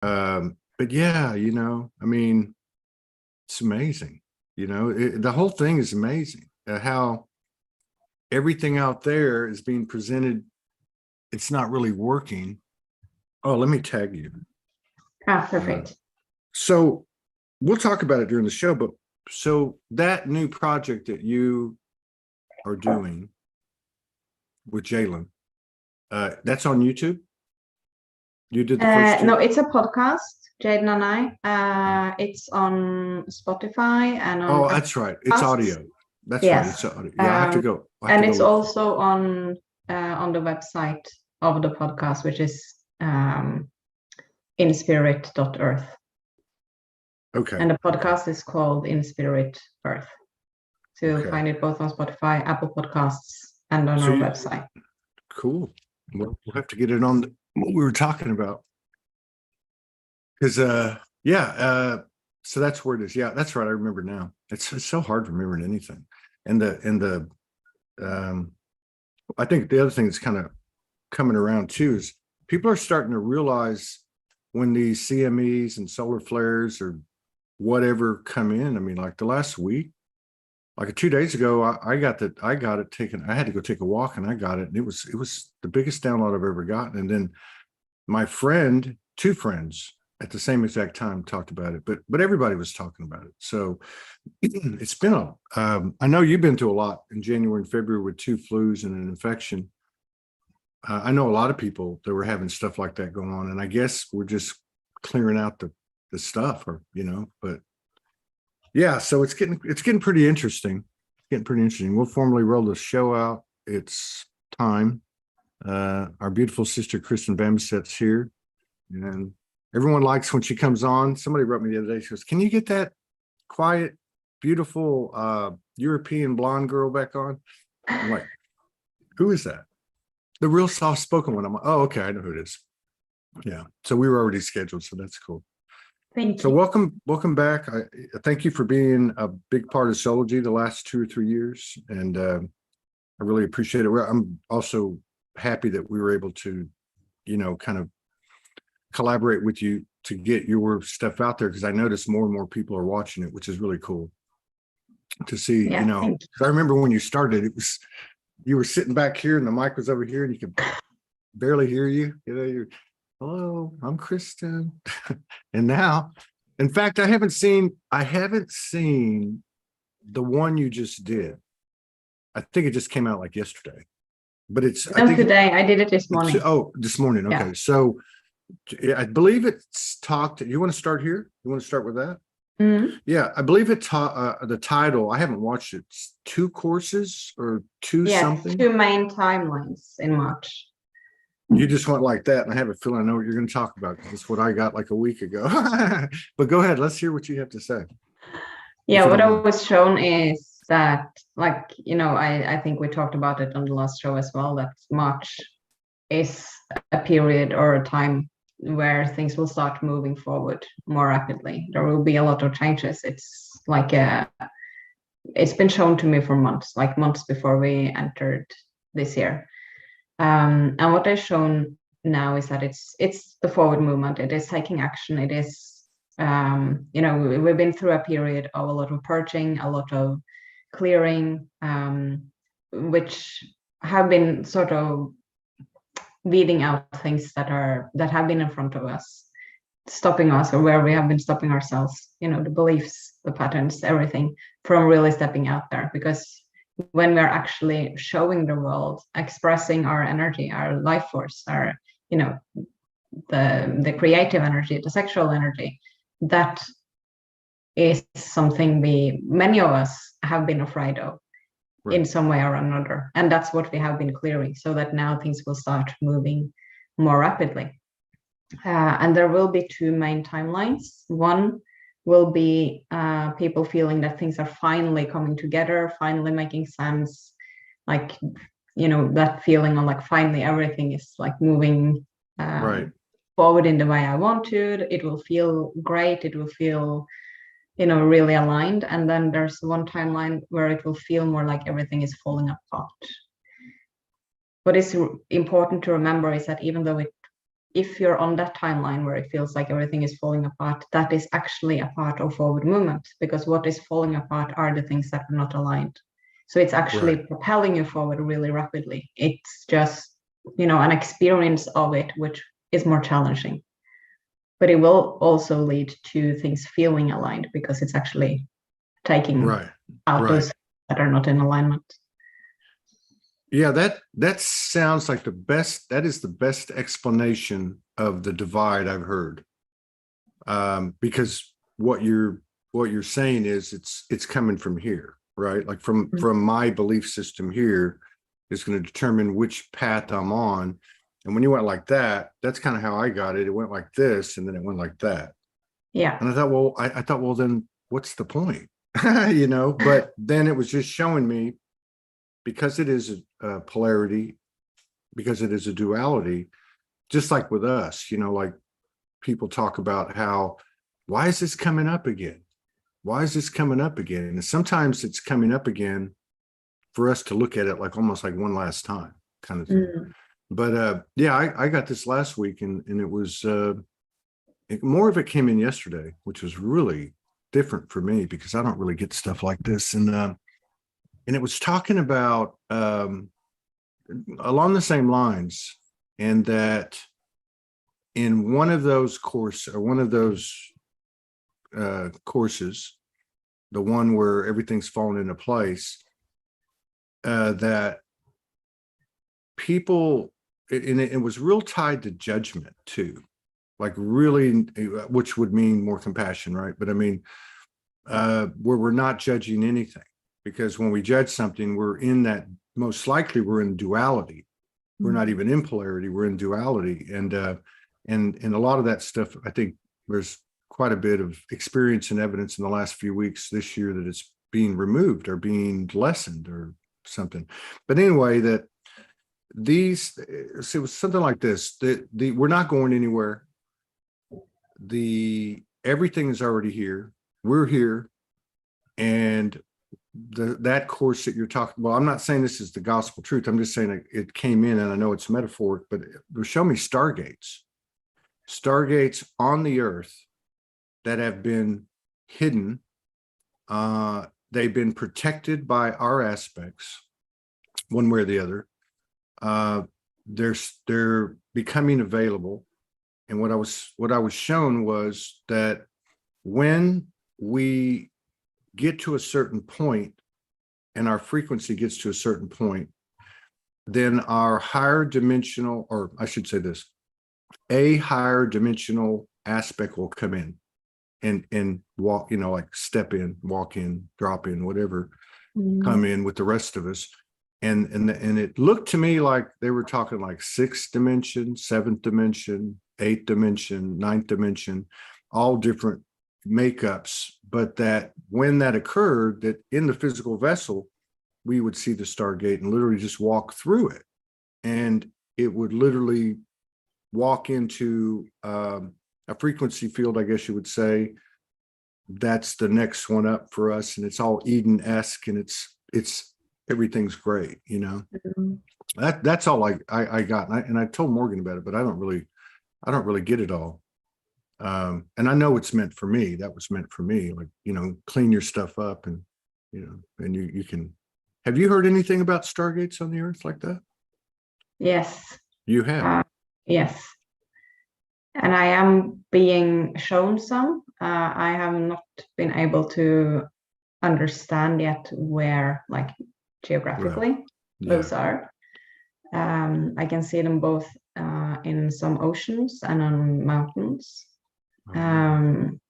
But yeah, I mean, it's amazing. The whole thing is amazing. How everything out there is being presented. It's not really working. Oh, let me tag you. Perfect. So we'll talk about it during the show, but so that new project that you are doing with Jalen, that's on YouTube? You did the first two? No, it's a podcast, Jaden and I. It's on Spotify and on that's right. It's audio. That's right. It's audio. Yeah, I have to go. And it's also on the website of the podcast, which is inspirit.earth. Okay. And the podcast is called In Spirit Earth. So you'll find it both on Spotify, Apple Podcasts, and on our website. Cool. Well, we'll have to get it on what we were talking about. Because so that's where it is. Yeah, that's right. I remember now. It's so hard remembering anything. And I think the other thing that's kind of coming around too is people are starting to realize when these CMEs and solar flares or whatever come in. I mean, like the last week, like 2 days ago, I got it taken. I had to go take a walk and I got it. And it was the biggest download I've ever gotten. And then my friend, two friends at the same exact time talked about it, but everybody was talking about it. So it's been I know you've been through a lot in January and February with 2 flus and an infection. I know a lot of people that were having stuff like that going on, and I guess we're just clearing out the stuff, or but yeah, so it's getting pretty interesting. We'll formally roll the show out. It's time. Our beautiful sister Kristin Vambeset's here, and everyone likes when she comes on. Somebody wrote me the other day. She goes, "Can you get that quiet, beautiful European blonde girl back on?" I'm like, "Who is that?" The real soft-spoken one. I'm like, "Oh, okay, I know who it is." Yeah. So we were already scheduled, so that's cool. Thank you. So welcome back. I thank you for being a big part of Soulogy the last 2 or 3 years, and I really appreciate it. I'm also happy that we were able to, kind of collaborate with you to get your stuff out there, because I noticed more and more people are watching it, which is really cool to see. Because I remember when you started, you were sitting back here and the mic was over here and you could barely hear you. You're, "Hello, I'm Kristin." And now, in fact, I haven't seen the one you just did. I think it just came out like yesterday, but today. I did it this morning. This morning. Okay. Yeah. So I believe it's talked. You want to start here? You want to start with that? Mm-hmm. Yeah, I believe it taught the title. I haven't watched it. It's 2 courses or 2 something. 2 main timelines in March. You just went like that, and I have a feeling I know what you're going to talk about, because it's what I got like a week ago. But go ahead. Let's hear what you have to say. Yeah, what I was shown is that, I think we talked about it on the last show as well, that March is a period or a time where things will start moving forward more rapidly. There will be a lot of changes. It's like it's been shown to me for months before we entered this year. And what I've shown now is that it's the forward movement. It is taking action. It is, we've been through a period of a lot of purging, a lot of clearing, which have been sort of weeding out things that have been in front of us, stopping us, or where we have been stopping ourselves, the beliefs, the patterns, everything, from really stepping out there. Because when we're actually showing the world, expressing our energy, our life force, our, the creative energy, the sexual energy, that is something many of us have been afraid of. Right. In some way or another. And that's what we have been clearing, so that now things will start moving more rapidly. And there will be 2 main timelines. One will be people feeling that things are finally coming together, finally making sense. Like, that feeling of like finally everything is like moving forward in the way I want to. It will feel great. It will feel really aligned. And then there's one timeline where it will feel more like everything is falling apart. What is important to remember is that even though it if you're on that timeline where it feels like everything is falling apart, that is actually a part of forward movement, because what is falling apart are the things that are not aligned. So it's actually propelling you forward really rapidly. It's just, an experience of it, which is more challenging. But it will also lead to things feeling aligned, because it's actually taking out those that are not in alignment. Yeah, that sounds like that is the best explanation of the divide I've heard. Because what you're saying is it's coming from here, right? Like from my belief system here is going to determine which path I'm on. And when you went like that, that's kind of how I got it. It went like this, and then it went like that. Yeah. And I thought, well, then what's the point? But then it was just showing me, because it is a polarity, because it is a duality, just like with us, like people talk about why is this coming up again? Why is this coming up again? And sometimes it's coming up again for us to look at it like almost like one last time kind of thing. But yeah, I got this last week, and it was more of it came in yesterday, which was really different for me because I don't really get stuff like this. And it was talking about along the same lines, and that in one of those courses, the one where everything's fallen into place, that people, and it was real tied to judgment too, like really, which would mean more compassion, right? But I mean, where we're not judging anything, because when we judge something, we're in that, most likely we're in duality. We're not even in polarity, we're in duality. And a lot of that stuff, I think there's quite a bit of experience and evidence in the last few weeks this year that it's being removed or being lessened or something. But anyway, that it was something like this, we're not going anywhere. Everything is already here. We're here. And that course that you're talking, well, I'm not saying this is the gospel truth. I'm just saying it came in, and I know it's metaphoric, but it will show me stargates on the earth that have been hidden. They've been protected by our aspects, one way or the other. They're becoming available. And what I was shown was that when we get to a certain point and our frequency gets to a certain point, then our higher dimensional, or I should say this, a higher dimensional aspect will come in and walk, like step in, walk in, drop in, whatever, come in with the rest of us. And it looked to me like they were talking like 6th dimension, 7th dimension, 8th dimension, 9th dimension, all different makeups, but that when that occurred, that in the physical vessel, we would see the Stargate and literally just walk through it. And it would literally walk into a frequency field, I guess you would say. That's the next one up for us. And it's all Eden-esque, and it's everything's great, That's all I got. And I told Morgan about it, but I don't really get it all. And I know it's meant for me. That was meant for me, like, clean your stuff up, and, and you can. Have you heard anything about stargates on the earth like that? Yes. You have? Yes. And I am being shown some. I have not been able to understand yet where, like, geographically those are. I can see them both in some oceans and on mountains. And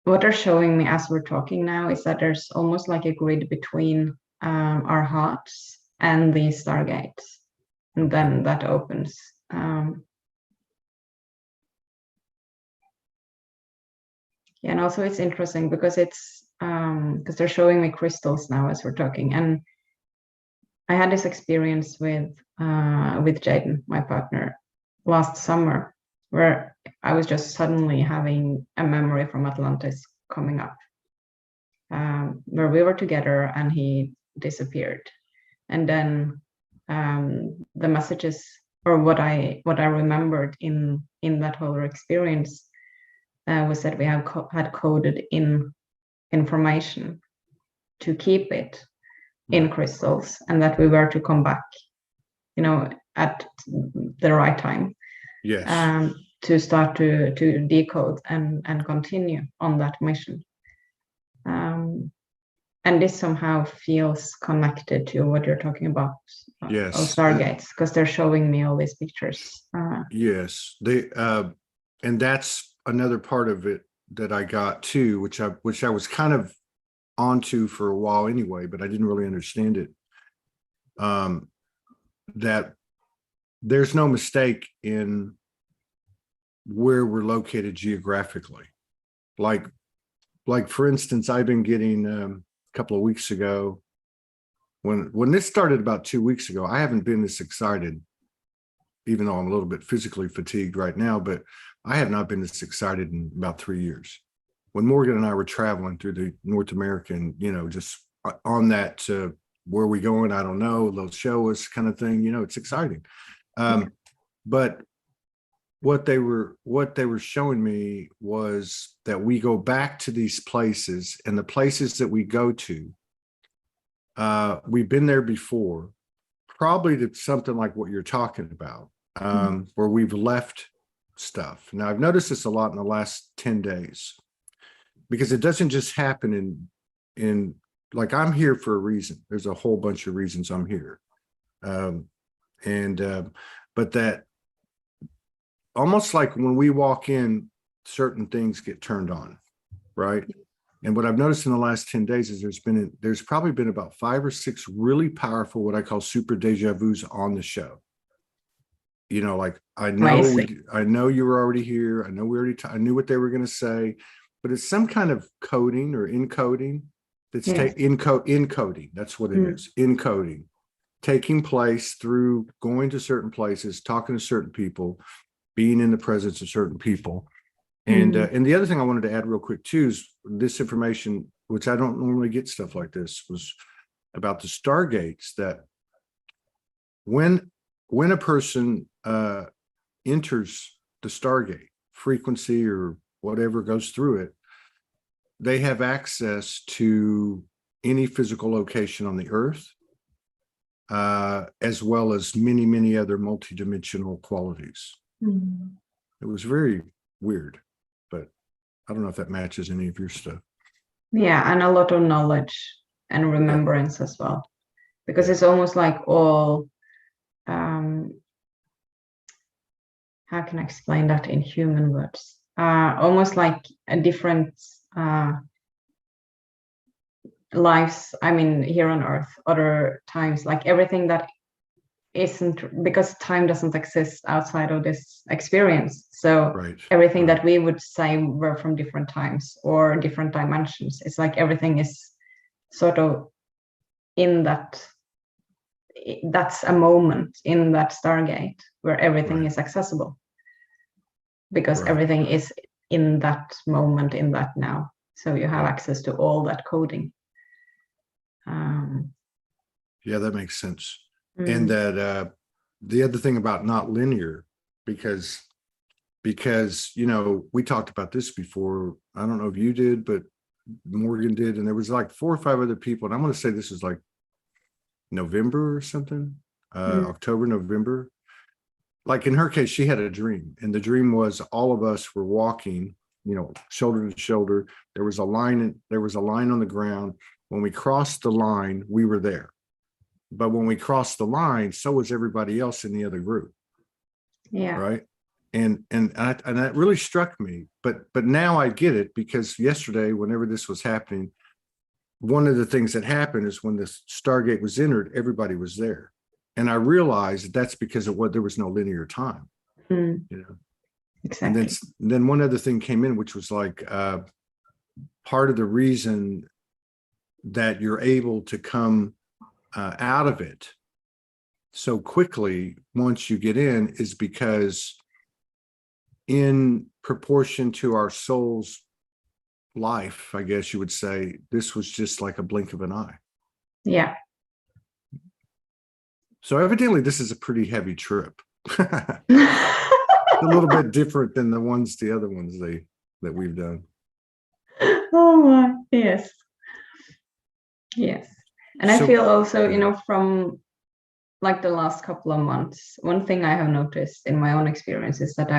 what they're showing me as we're talking now is that there's almost like a grid between our hearts and the stargates, and then that opens. Yeah, and also it's interesting because because they're showing me crystals now as we're talking, and I had this experience with Jaden, my partner, last summer, where I was just suddenly having a memory from Atlantis coming up, where we were together and he disappeared. And then the messages, or what I remembered in that whole experience, was that we had coded in information to keep it in crystals, and that we were to come back, at the right time. Yes. To start to decode and continue on that mission. And this somehow feels connected to what you're talking about. Yes. Of Stargates, because they're showing me all these pictures. Yes, and that's another part of it that I got too, which I was kind of onto for a while anyway, but I didn't really understand it. That there's no mistake in where we're located geographically. Like for instance, I've been getting a couple of weeks ago, when this started about 2 weeks ago, I haven't been this excited, even though I'm a little bit physically fatigued right now, but I have not been this excited in about 3 years. When Morgan and I were traveling through the North America, and, just on that, where we going, I don't know, they'll show us kind of thing, it's exciting. But what they were showing me was that we go back to these places, and the places that we go to, we've been there before, probably to something like what you're talking about, where we've left stuff. Now, I've noticed this a lot in the last 10 days, because it doesn't just happen in like, I'm here for a reason. There's a whole bunch of reasons I'm here. But that almost like when we walk in, certain things get turned on, right? And what I've noticed in the last 10 days is there's probably been about 5 or 6 really powerful, what I call super deja vus on the show. Like, I know you were already here. I know I knew what they were going to say, but it's some kind of coding or encoding that's encoding. That's what it is. Encoding, taking place through going to certain places, talking to certain people, being in the presence of certain people. And the other thing I wanted to add real quick too is this information, which I don't normally get stuff like this, was about the Stargates, that when a person enters the Stargate frequency or whatever goes through it, they have access to any physical location on the earth, as well as many, many other multidimensional qualities. It was very weird, but I don't know if that matches any of your stuff. Yeah, and a lot of knowledge and remembrance as well, because it's almost like all, how can I explain that in human words? Almost like a different lives, here on Earth, other times, like everything that isn't, because time doesn't exist outside of this experience. So everything that we would say were from different times or different dimensions. It's like everything is sort of in that's a moment in that Stargate where everything is accessible, because everything is in that moment, in that now. So you have access to all that coding. Yeah, that makes sense. And that the other thing about not linear, because we talked about this before. I don't know if you did, but Morgan did, and there was like 4 or 5 other people, and I'm going to say this is like November or something, October, November. Like in her case, she had a dream, and the dream was all of us were walking, shoulder to shoulder. There was a line on the ground. When we crossed the line, we were there. But when we crossed the line, so was everybody else in the other group. Yeah. Right. And that really struck me. But now I get it, because yesterday, whenever this was happening, one of the things that happened is when the Stargate was entered, everybody was there. And I realized that's because of there was no linear time. Exactly. And then one other thing came in, which was like part of the reason that you're able to come out of it so quickly once you get in is because, in proportion to our soul's life, I guess you would say, this was just like a blink of an eye. Yeah. So evidently this is a pretty heavy trip. A little bit different than the other ones that we've done. Oh my, yes. Yes. And I So- feel also, you know, from like the last couple of months, one thing I have noticed in my own experience is that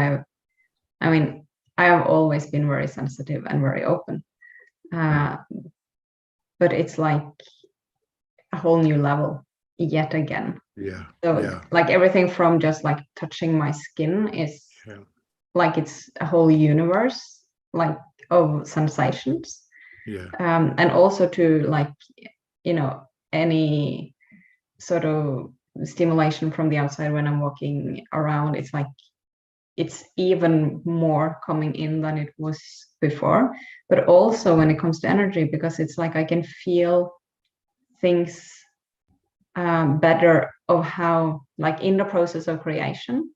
I mean, I have always been very sensitive and very open. But it's like a whole new level yet again. Yeah. So Yeah. like everything from just like touching my skin is Yeah. like it's a whole universe like of sensations. Yeah. And also to like, you know, any sort of stimulation from the outside when I'm walking around, it's like it's even more coming in than it was before. But also when it comes to energy, because it's like I can feel things better of how, like in the process of creation,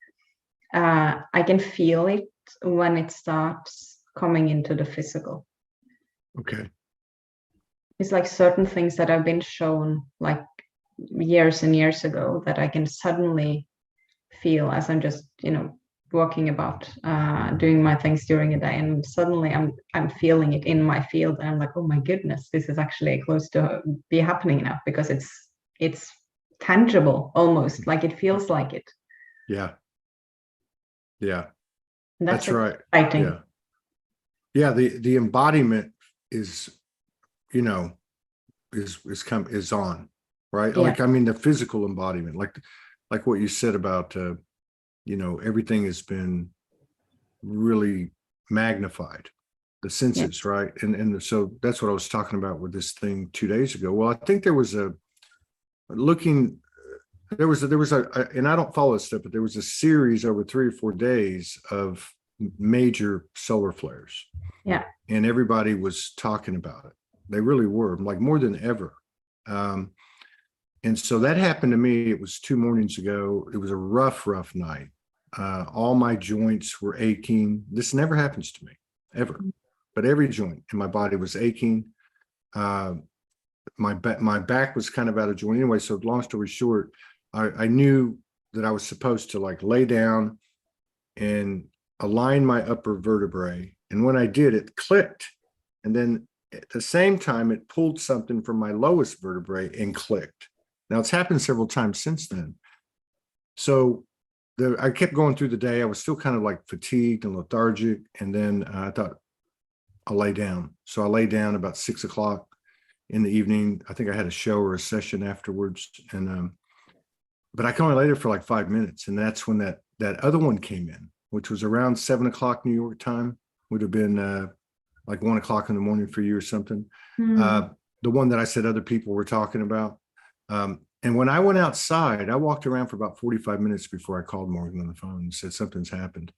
I can feel it when it starts coming into the physical. Okay. It's like certain things that have been shown like years and years ago that I can suddenly feel as I'm just, you know, walking about, doing my things during a day, and suddenly I'm feeling it in my field, and I'm like, oh my goodness, this is actually close to be happening now, because it's tangible almost, like it feels like it. Yeah. Yeah. And That's right. exciting. Yeah. Yeah. The embodiment is, you know, is on, right? Yeah. Like, I mean, the physical embodiment, like what you said about, you know, everything has been really magnified, the senses, right? And so that's what I was talking about with this thing 2 days ago. Well, I think there was a, and I don't follow this stuff, but there was a series over 3 or 4 days of major solar flares. Yeah. And everybody was talking about it. They really were, like more than ever. And so that happened to me. It was 2 mornings ago. It was a rough night. All my joints were aching. This never happens to me, ever. But every joint in my body was aching. My back was kind of out of joint anyway. So long story short, I knew that I was supposed to like lay down and align my upper vertebrae. And when I did, it clicked. And then at the same time, it pulled something from my lowest vertebrae and clicked. Now it's happened several times since then. So I kept going through the day. I was still kind of like fatigued and lethargic. And then I thought I'll lay down. So I lay down about 6 o'clock in the evening. I think I had a show or a session afterwards. And but I can only lay there for like 5 minutes. And that's when that other one came in, which was around 7 o'clock New York time. Would have been like 1 o'clock in the morning for you or something. The one that I said other people were talking about. And when I went outside, I walked around for about 45 minutes before I called Morgan on the phone and said something's happened.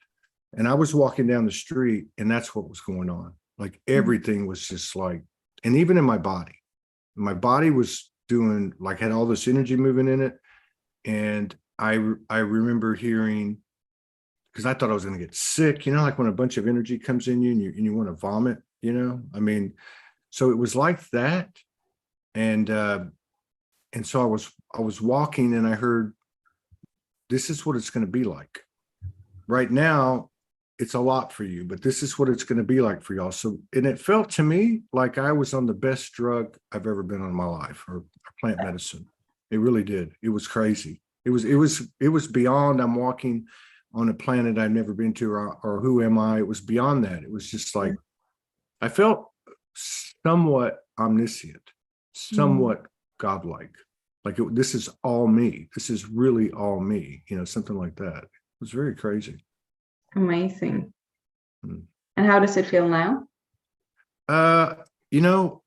And I was walking down the street, and that's what was going on. Like everything was just like, and even in my body was doing like, had all this energy moving in it. And I remember hearing, because I thought I was going to get sick, you know, like when a bunch of energy comes in you and you want to vomit, you know, I mean, so it was like that. And so I was walking, and I heard, this is what it's going to be like. Right now, it's a lot for you, but this is what it's going to be like for y'all. So, and it felt to me like I was on the best drug I've ever been on in my life, or plant medicine. It really did. It was crazy. It was beyond, I'm walking on a planet I've never been to, or who am I? It was beyond that. It was just like, I felt somewhat omniscient, somewhat godlike. Like this is all me. This is really all me, you know, something like that. It was very crazy. Amazing. And how does it feel now? You know,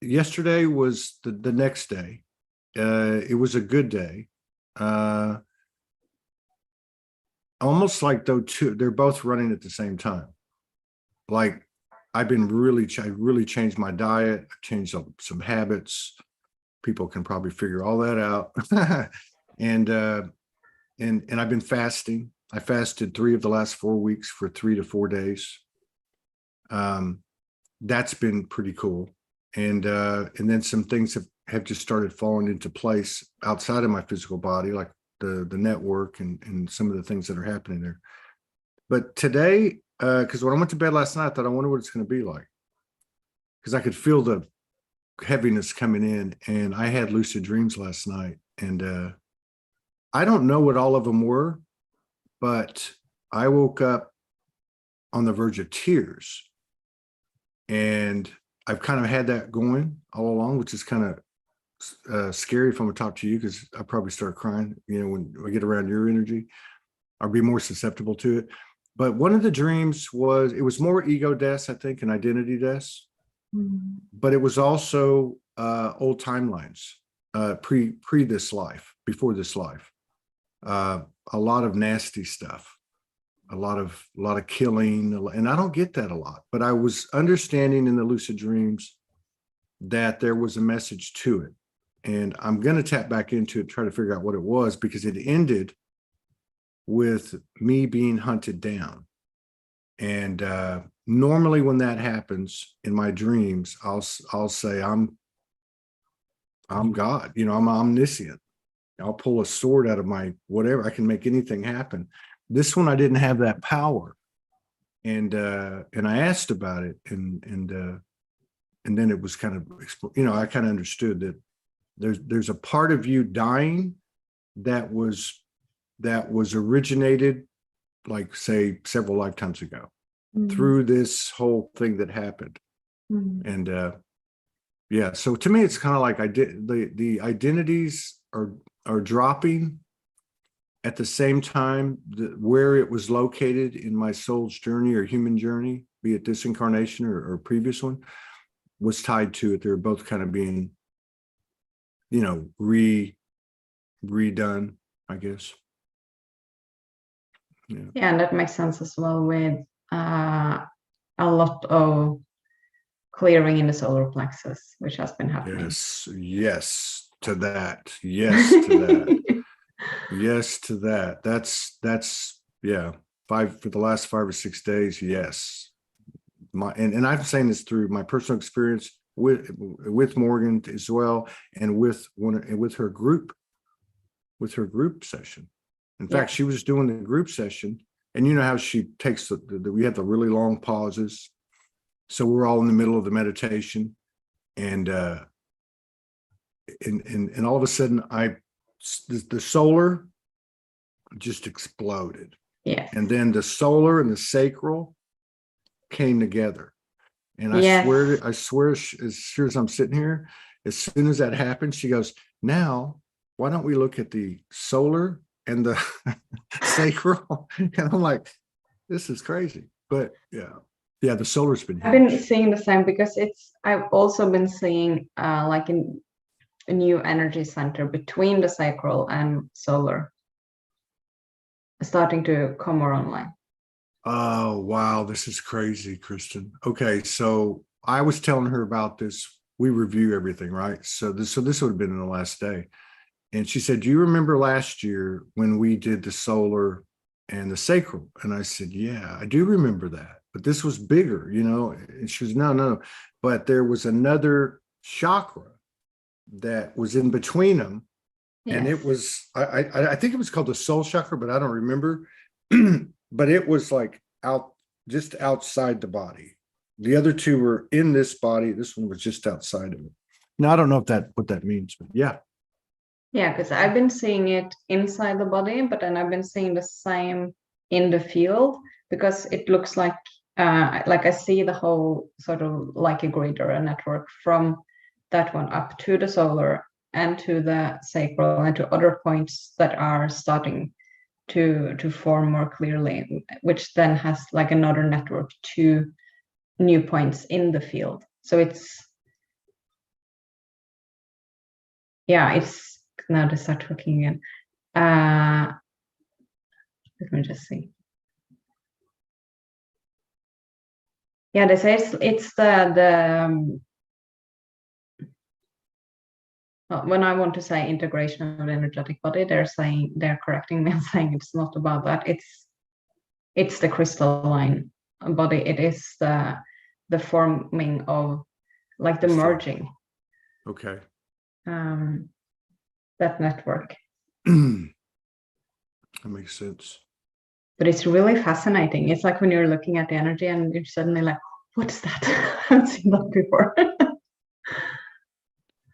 yesterday was the next day. It was a good day. Almost like though they're both running at the same time. Like I really changed my diet. I changed some habits. People can probably figure all that out. And I've been fasting. I fasted 3 of the last 4 weeks for 3 to 4 days. That's been pretty cool. And then some things have just started falling into place outside of my physical body, like the network and some of the things that are happening there. But today, because when I went to bed last night, I thought, I wonder what it's going to be like, because I could feel the heaviness coming in, and I had lucid dreams last night, and I don't know what all of them were, but I woke up on the verge of tears, and I've kind of had that going all along, which is kind of scary if I'm gonna talk to you, because I probably start crying, when I get around your energy. I'll be more susceptible to it. But one of the dreams was, it was more ego deaths, I think, and identity deaths. But it was also old timelines, pre this life, before this life. A lot of nasty stuff, a lot of killing, and I don't get that a lot. But I was understanding in the lucid dreams that there was a message to it, and I'm going to tap back into it, try to figure out what it was, because it ended with me being hunted down. And normally when that happens in my dreams, I'll say I'm God, I'm omniscient. I'll pull a sword out of my whatever. I can make anything happen. This one, I didn't have that power, and I asked about it, and then it was kind of, I kind of understood that there's a part of you dying that was originated, like, say, several lifetimes ago, through this whole thing that happened. And yeah, so to me, it's kind of like the identities are dropping at the same time. Where it was located in my soul's journey or human journey, be it this incarnation or previous one, was tied to it. They're both kind of being, redone, I guess. Yeah, and that makes sense as well, with a lot of clearing in the solar plexus, which has been happening. Yes to that. Yes to that. Yes to that. That's yeah. For the last 5 or 6 days. Yes. And I'm saying this through my personal experience with Morgan as well, and with her group session. In fact, she was doing the group session, and you know how she takes we have the really long pauses. So we're all in the middle of the meditation, and all of a sudden, the solar just exploded. Yeah. And then the solar and the sacral came together. And I swear, as sure as I'm sitting here, as soon as that happened, she goes, "Now, why don't we look at the solar and the sacral?" And I'm like, this is crazy. But yeah, the solar's been huge. I've been seeing the same, because I've also been seeing like a new energy center between the sacral and solar starting to come more online. Oh, wow. This is crazy, Kristin. Okay. So I was telling her about this. We review everything, right? So this would have been in the last day. And she said, "Do you remember last year when we did the solar and the sacral?" And I said, "Yeah, I do remember that. But this was bigger, And she was, no. But there was another chakra that was in between them. Yes. And it was, I think it was called the soul chakra, but I don't remember. But it was like just outside the body. The other two were in this body. This one was just outside of it. Now, I don't know what that means, but yeah. Yeah, because I've been seeing it inside the body, but then I've been seeing the same in the field, because it looks like I see the whole sort of like a grid or a network from that one up to the solar and to the sacral and to other points that are starting to form more clearly, which then has like another network to new points in the field. So it's now they start talking again. Let me just see. Yeah, they say it's the when I want to say integration of the energetic body, they're correcting me and saying it's not about that. It's the crystalline body. It is the forming of, like, the merging. Okay. that network. That makes sense. But it's really fascinating. It's like when you're looking at the energy and you're suddenly like, what is that? I haven't seen that before.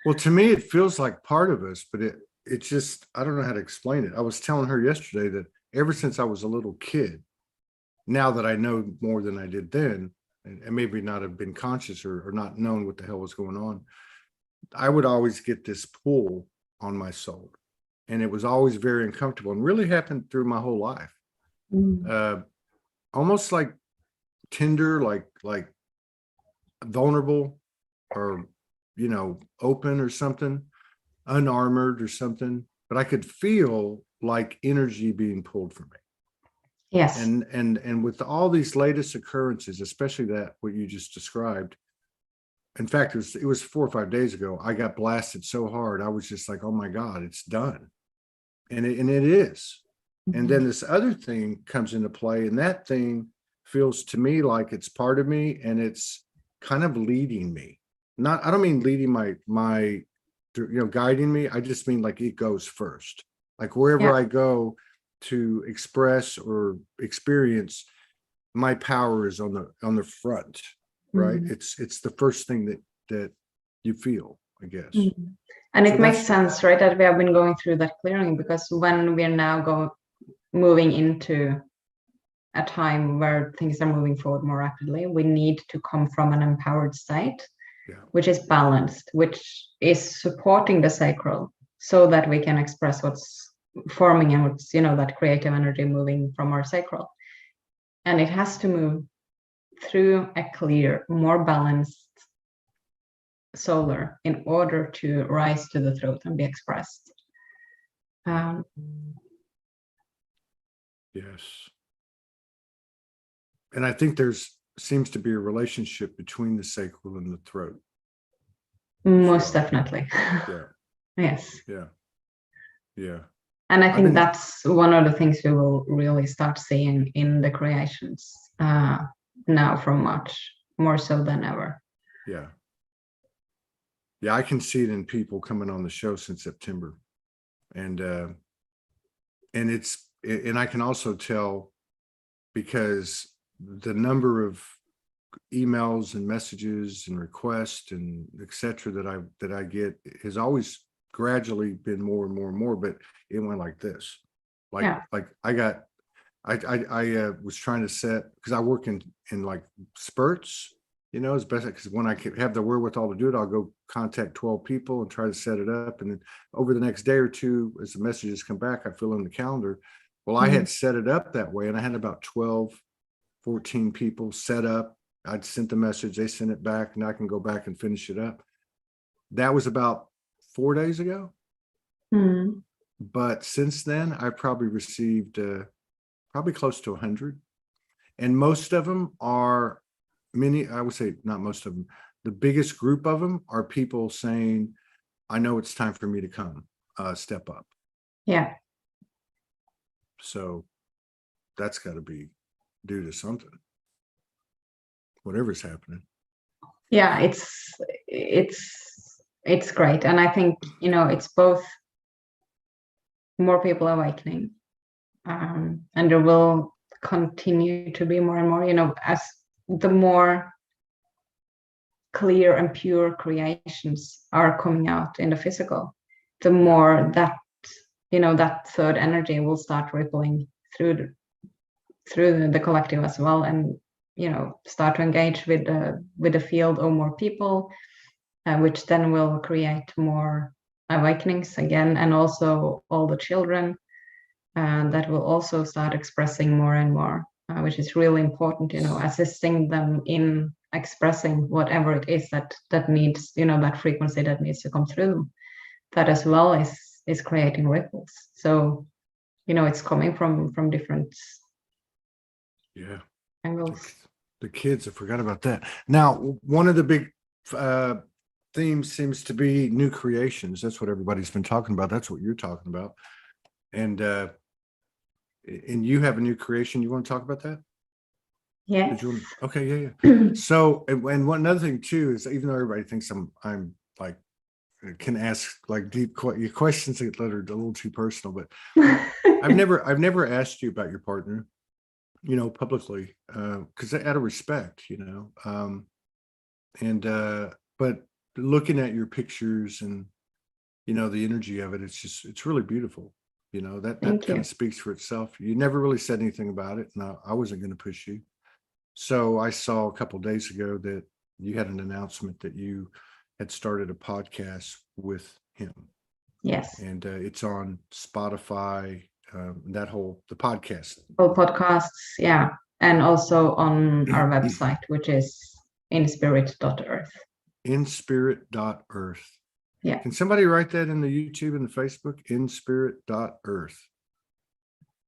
Well, to me, it feels like part of us, but it's just, I don't know how to explain it. I was telling her yesterday that ever since I was a little kid, now that I know more than I did then, and maybe not have been conscious or not known what the hell was going on, I would always get this pull on my soul. And it was always very uncomfortable and really happened through my whole life. Almost like tender, like vulnerable, or open or something, unarmored or something, but I could feel like energy being pulled from me. Yes. And with all these latest occurrences, especially that what you just described, in fact, it was 4 or 5 days ago, I got blasted so hard, I was just like, oh my God, it's done. And it is. And then this other thing comes into play, and that thing feels to me like it's part of me, and it's kind of leading me. I don't mean leading my guiding me. I just mean like it goes first. Like wherever I go to express or experience, my power is on the front, right? It's the first thing that you feel, I guess. And it makes sense, right, that we have been going through that clearing, because when we're now moving into a time where things are moving forward more rapidly, we need to come from an empowered state, which is balanced, which is supporting the sacral, so that we can express what's forming and what's, that creative energy moving from our sacral. And it has to move through a clear, more balanced solar in order to rise to the throat and be expressed. Yes. And I think seems to be a relationship between the sacral and the throat. Most definitely. Yeah. Yes. Yeah. Yeah. And I think that's one of the things we will really start seeing in the creations now from March, more so than ever. Yeah. Yeah, I can see it in people coming on the show since September. And I can also tell, because the number of emails and messages and requests and etc. that I get has always gradually been more and more and more, but it went like this. Like I was trying to set, because I work in like spurts, as best, because when I have the wherewithal to do it, I'll go contact 12 people and try to set it up. And then over the next day or two, as the messages come back, I fill in the calendar. Well, I had set it up that way, and I had about 12, 14 people set up. I'd sent the message, they sent it back, and I can go back and finish it up. That was about 4 days ago. But since then, I probably received probably close to 100. And most of them are I would say not most of them. The biggest group of them are people saying, I know it's time for me to come step up. Yeah. So that's got to be due to something, whatever's happening. Yeah, it's great. And I think, it's both more people awakening, and there will continue to be more and more, as the more clear and pure creations are coming out in the physical, the more that, that third energy will start rippling through the collective as well, and start to engage with the field of more people, which then will create more awakenings again, and also all the children that will also start expressing more and more, which is really important, assisting them in expressing whatever it is that needs, that frequency that needs to come through them. That as well is creating ripples. So, it's coming from different angles. The kids, I forgot about that. Now, one of the big themes seems to be new creations. That's what everybody's been talking about. That's what you're talking about. And you have a new creation. You want to talk about that? Yeah. Okay. Yeah. So, and one other thing too is, even though everybody thinks I'm like can ask like deep questions that are a little too personal, but I've never asked you about your partner, publicly, because out of respect, but looking at your pictures and, the energy of it, it's really beautiful. That Thank kind you. of speaks for itself. You never really said anything about it. And I wasn't going to push you. So I saw a couple of days ago that you had an announcement that you had started a podcast with him. Yes. And it's on Spotify, the podcast. All podcasts, yeah. And also on our website, which is inspirit.earth. Inspirit.earth. Yeah. Can somebody write that in the YouTube and the Facebook? Inspirit.earth.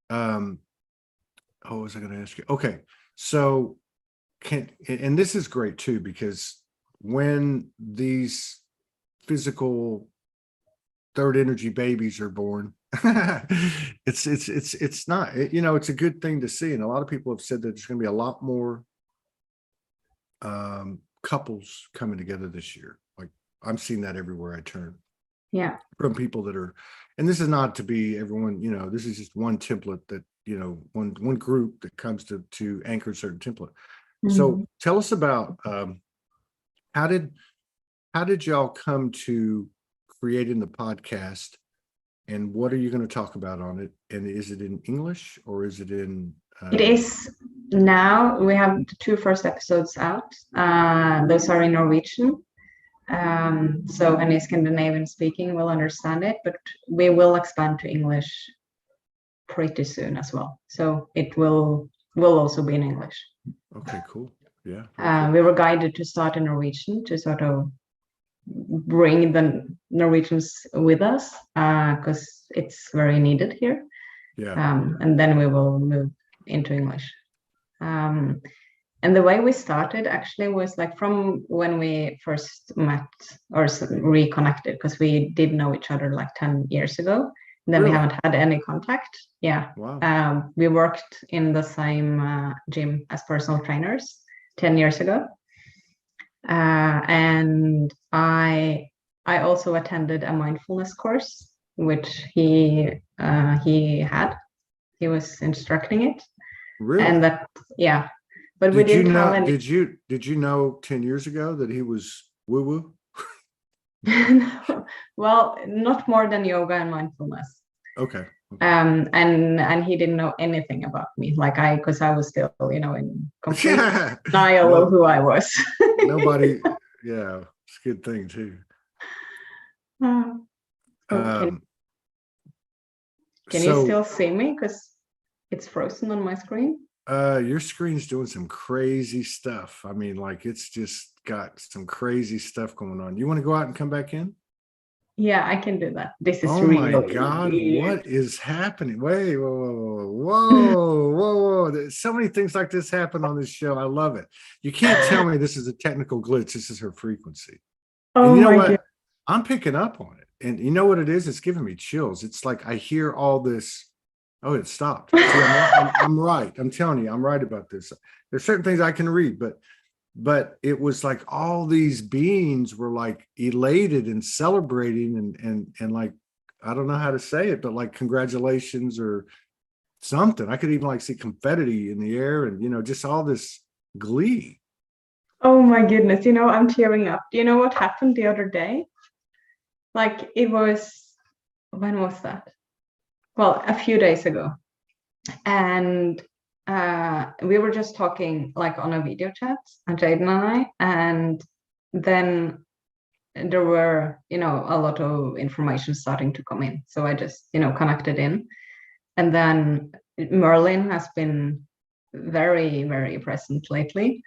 What was I going to ask you? Okay. So and this is great too, because when these physical third energy babies are born, it's not, it's a good thing to see. And a lot of people have said that there's going to be a lot more couples coming together this year. Like I'm seeing that everywhere I turn. Yeah. From people that are, and this is not to be everyone, this is just one template that, one group that comes to anchor a certain template. So tell us about how did y'all come to creating the podcast, and what are you going to talk about on it? And is it in English or is it in? It is now. We have the 2 first episodes out. Those are in Norwegian. So any Scandinavian speaking will understand it, but we will expand to English pretty soon as well. So it will also be in English. Okay, cool. Yeah. We were guided to start in Norwegian to sort of bring the Norwegians with us, because it's very needed here. Yeah. And then we will move into English. And the way we started actually was like from when we first met or reconnected, because we did know each other like 10 years ago. And then Really? We haven't had any contact. Yeah. Wow. We worked in the same gym as personal trainers 10 years ago. And I also attended a mindfulness course, which he had. He was instructing it. Really? And that, yeah. But we didn't have any. Did you know 10 years ago that he was woo-woo? Well, not more than yoga and mindfulness. Okay. And he didn't know anything about me, because I was still, in complete denial of who I was. Nobody, yeah, it's a good thing too. Okay. Can you still see me? Because it's frozen on my screen. Your screen's doing some crazy stuff. I mean, like it's just got some crazy stuff going on. You want to go out and come back in? Yeah, I can do that. This is oh really my God, weird. What is happening? Wait, whoa. There's so many things like this happen on this show. I love it. You can't tell me this is a technical glitch. This is her frequency. Oh, and you know what? God. I'm picking up on it. And you know what it is? It's giving me chills. It's like I hear all this. Oh, it stopped. See, I'm right. I'm telling you, I'm right about this. There's certain things I can read, but it was like all these beings were like elated and celebrating and like, I don't know how to say it, but like congratulations or something. I could even like see confetti in the air and, just all this glee. Oh my goodness. I'm tearing up. Do you know what happened the other day? Like when was that? Well, a few days ago. And we were just talking like on a video chat, Jaden and I, and then there were, a lot of information starting to come in. So I just, connected in. And then Merlin has been very, very present lately.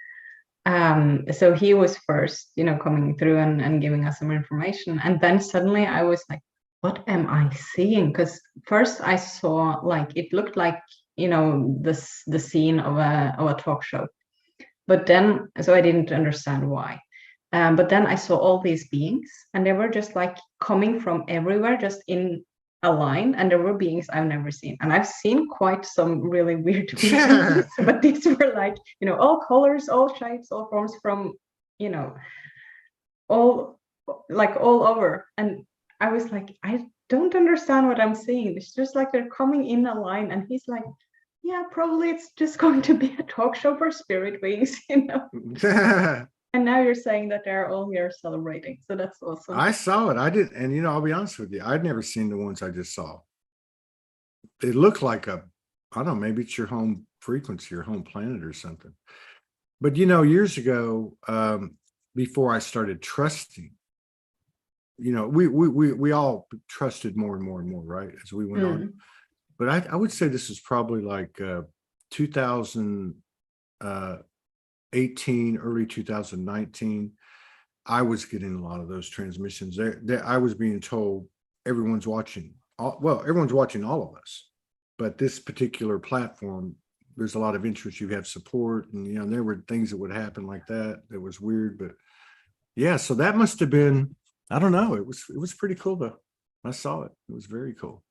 So he was first, coming through and giving us some information. And then suddenly I was like, what am I seeing? Because first I saw like, it looked like, the scene of a talk show. But then, so I didn't understand why. But then I saw all these beings and they were just like coming from everywhere, just in a line. And there were beings I've never seen. And I've seen quite some really weird beings, but these were like, all colors, all shapes, all forms from, all like all over. And I was like, I don't understand what I'm seeing. It's just like they're coming in a line, and he's like, yeah, probably it's just going to be a talk show for spirit beings, you know. And now you're saying that they're all here celebrating. So that's awesome. I saw it. I did. And, you know, I'll be honest with you. I'd never seen the ones I just saw. It looked like I don't know, maybe it's your home frequency, your home planet or something. But, you know, years ago, before I started trusting, you know, we all trusted more and more and more, right, as we went on. But I would say this is probably like 2018, early 2019. I was getting a lot of those transmissions. I was being told everyone's watching. Well, everyone's watching all of us, but this particular platform, there's a lot of interest. You have support, and you know there were things that would happen like that. That was weird, but yeah. So that must have been. I don't know. It was pretty cool though. I saw it. It was very cool.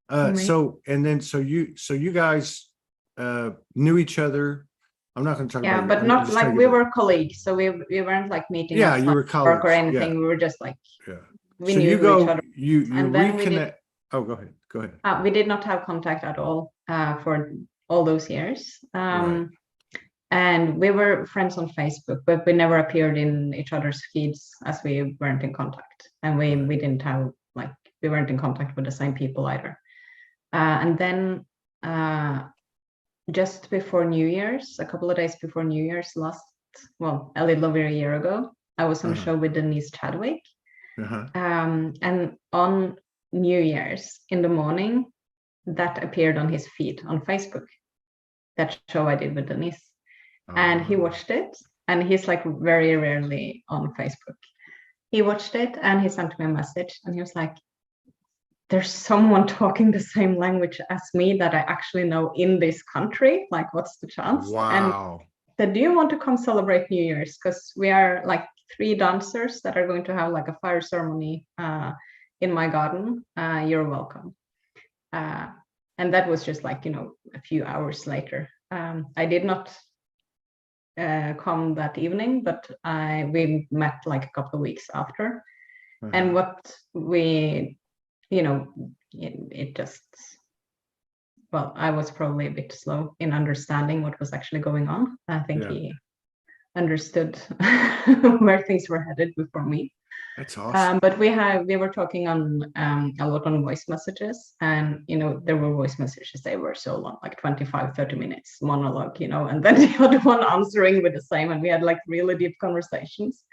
So you guys knew each other. I'm not going to talk about. Yeah, but not like we were colleagues, so we weren't like meeting. Yeah, you were colleagues or anything. Yeah. We were just like, yeah. We so knew you go, each other. you and then reconnect. Oh, go ahead. Go ahead. We did not have contact at all for all those years. Right. And we were friends on Facebook, but we never appeared in each other's feeds as we weren't in contact, and we didn't have like we weren't in contact with the same people either. And then just before New Year's, a couple of days before New Year's, a little over a year ago, I was on a show with Denise Chadwick. And on New Year's in the morning, that appeared on his feed on Facebook, that show I did with Denise. And he watched it, and he's like very rarely on Facebook. He watched it and he sent me a message, and he was like, there's someone talking the same language as me that I actually know in this country. Like, what's the chance? Wow. And said, do you want to come celebrate New Year's? Because we are like 3 dancers that are going to have like a fire ceremony in my garden. You're welcome. And that was just like, you know, a few hours later. I did not come that evening, but we met like a couple of weeks after. And what we, you know, it just, well, I was probably a bit slow in understanding what was actually going on. I think he understood where things were headed before me. That's awesome. But we were talking on a lot on voice messages, and you know there were voice messages, they were so long, like 25-30 minutes monologue, you know, and then the other one answering with the same, and we had like really deep conversations.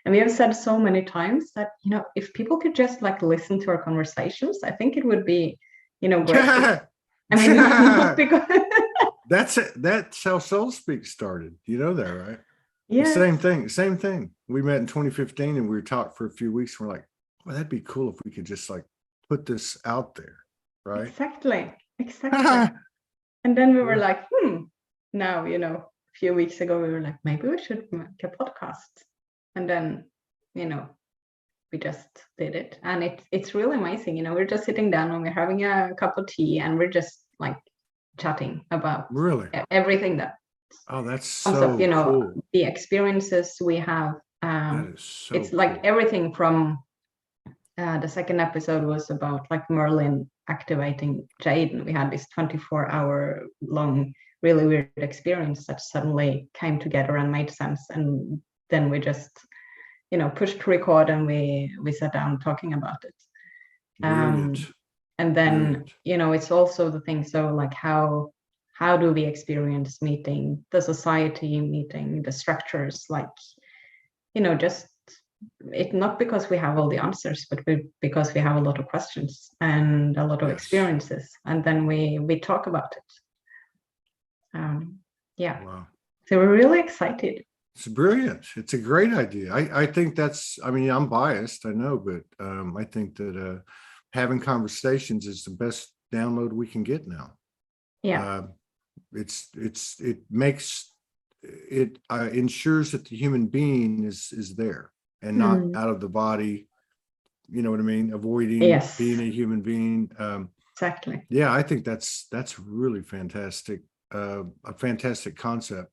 And we have said so many times that, you know, if people could just like listen to our conversations, I think it would be, you know, great. I mean, not because that's how SoulSpeaks started. You know that, right? Yeah. Same thing. We met in 2015 and we talked for a few weeks. And we're like, well, that'd be cool if we could just like put this out there, right? Exactly. And then we were like, now, you know, a few weeks ago, we were like, maybe we should make a podcast. And then, you know, we just did it. And it's really amazing. You know, we're just sitting down and we're having a cup of tea and we're just like chatting about everything that that's so you know, cool. The experiences we have. That is so it's like everything from the second episode was about like Merlin activating Jade, and we had this 24-hour long, really weird experience that suddenly came together and made sense. And then we just, you know, pushed record and we sat down talking about it. And then, you know, it's also the thing. So like how do we experience meeting the society, meeting the structures, like, you know, just it not because we have all the answers, but because we have a lot of questions and a lot of experiences, and then we talk about it. Wow. So we're really excited. It's brilliant. It's a great idea. I think that's, I mean, I'm biased, I know, but I think that having conversations is the best download we can get now. It makes it ensures that the human being is there and not out of the body, you know what I mean, avoiding being a human being. Exactly. Yeah, I think that's really fantastic, a fantastic concept.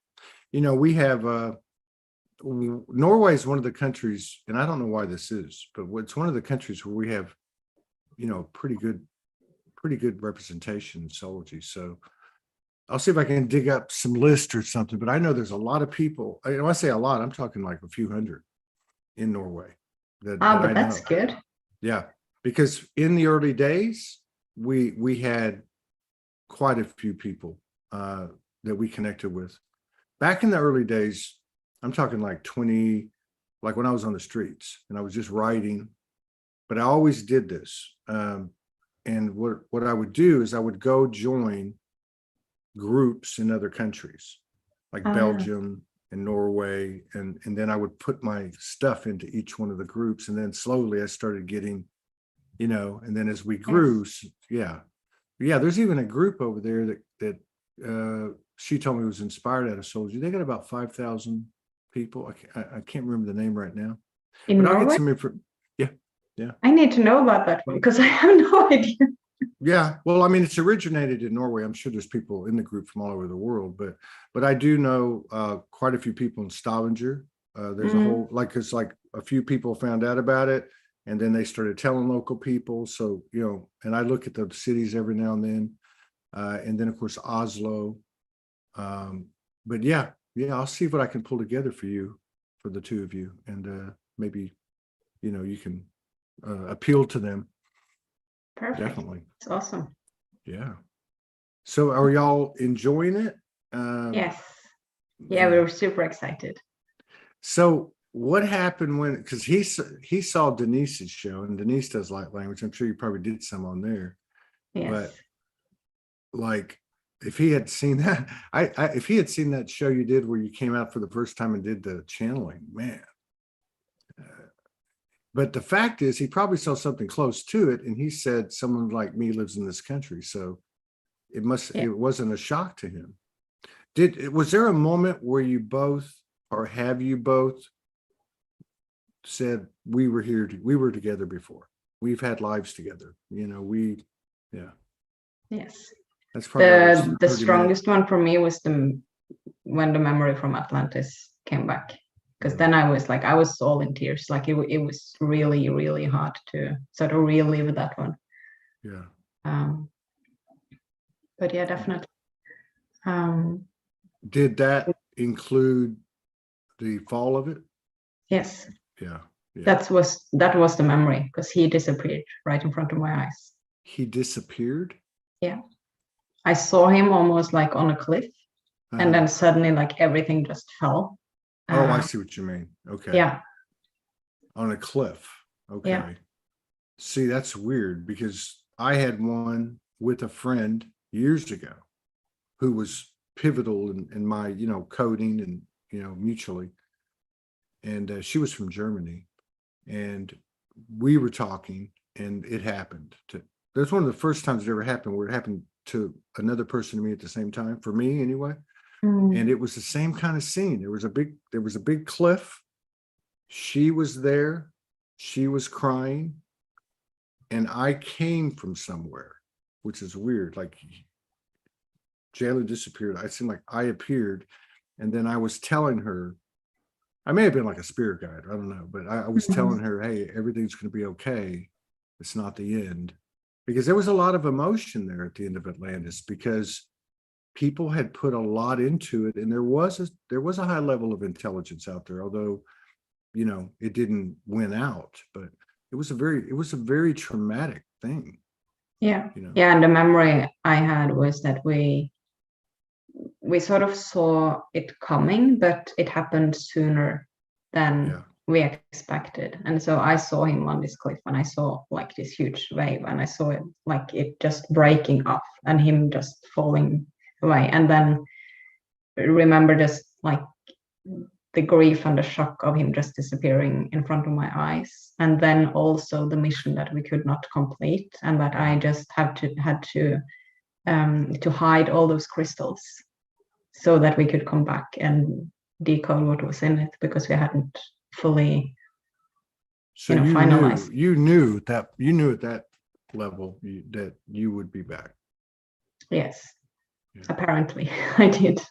You know, we have Norway is one of the countries, and I don't know why this is, but it's one of the countries where we have, pretty good representation in Soulogy. So I'll see if I can dig up some list or something, but I know there's a lot of people. When I say a lot, I'm talking like a few hundred in Norway. But that's good. Yeah, because in the early days, we had quite a few people that we connected with. Back in the early days, I'm talking like 20, like when I was on the streets and I was just writing, but I always did this. And what I would do is I would go join groups in other countries, like Belgium and Norway, and then I would put my stuff into each one of the groups, and then slowly I started getting, and then as we grew, yeah, there's even a group over there that she told me was inspired out of Soulogy. They got about 5,000 people. I can't remember the name right now. In Norway? I'll get some info. Yeah. I need to know about that one because I have no idea. Yeah, well, I mean, it's originated in Norway. I'm sure there's people in the group from all over the world, but I do know quite a few people in Stavanger. There's a whole, it's like a few people found out about it, and then they started telling local people. So, and I look at the cities every now and then of course Oslo. But yeah, I'll see what I can pull together for you, for the two of you, and maybe, you can appeal to them. Perfect. Definitely. It's awesome. Yeah. So are y'all enjoying it? Yes. Yeah, we were super excited. So what happened because he saw Denise's show, and Denise does light language. I'm sure you probably did some on there. Yes. But like, if he had seen that, if he had seen that show you did where you came out for the first time and did the channeling, man. But the fact is, he probably saw something close to it, and he said, "Someone like me lives in this country." So it wasn't a shock to him. Was there a moment where you both, or have you both said, we were together before, we've had lives together, yeah. Yes. That's probably the strongest one for me was when the memory from Atlantis came back. Because then I was all in tears. Like it was really, really hard to sort of relive that one. Yeah. But yeah, definitely. Did that include the fall of it? Yes. Yeah. That was the memory, because he disappeared right in front of my eyes. He disappeared? Yeah. I saw him almost like on a cliff, and then suddenly like everything just fell. Oh, I see what you mean. Okay. Yeah. On a cliff. Okay. Yeah. See, that's weird, because I had one with a friend years ago who was pivotal in my, coding and, mutually. And she was from Germany, and we were talking, and it happened. That's one of the first times it ever happened, where it happened to another person to me at the same time, for me anyway. And it was the same kind of scene. There was a big cliff. She was there. She was crying. And I came from somewhere, which is weird. Like, Jayla disappeared. I seemed like I appeared. And then I was telling her, I may have been like a spirit guide, I don't know, but I was telling her, hey, everything's going to be okay. It's not the end. Because there was a lot of emotion there at the end of Atlantis, because people had put a lot into it, and there was a high level of intelligence out there, although it didn't win out, but it was a very traumatic thing. Yeah. Yeah, and the memory I had was that we sort of saw it coming, but it happened sooner than we expected. And so I saw him on this cliff, and I saw like this huge wave, and I saw it like it just breaking off and him just falling away. And then remember just like the grief and the shock of him just disappearing in front of my eyes. And then also the mission that we could not complete, and that I just had to hide all those crystals so that we could come back and decode what was in it, because we hadn't fully finalized. You knew at that level that you would be back. Yes. Apparently I did.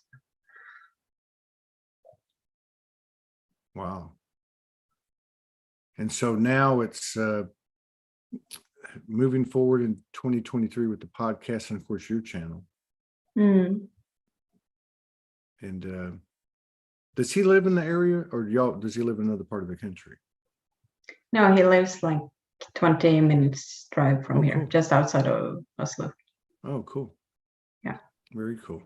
Wow. And so now it's moving forward in 2023 with the podcast and of course your channel. Mm. And does he live in the area, or does he live in another part of the country? No, he lives like 20 minutes drive from here, cool. just outside of Oslo. Oh, cool. Yeah. Very cool.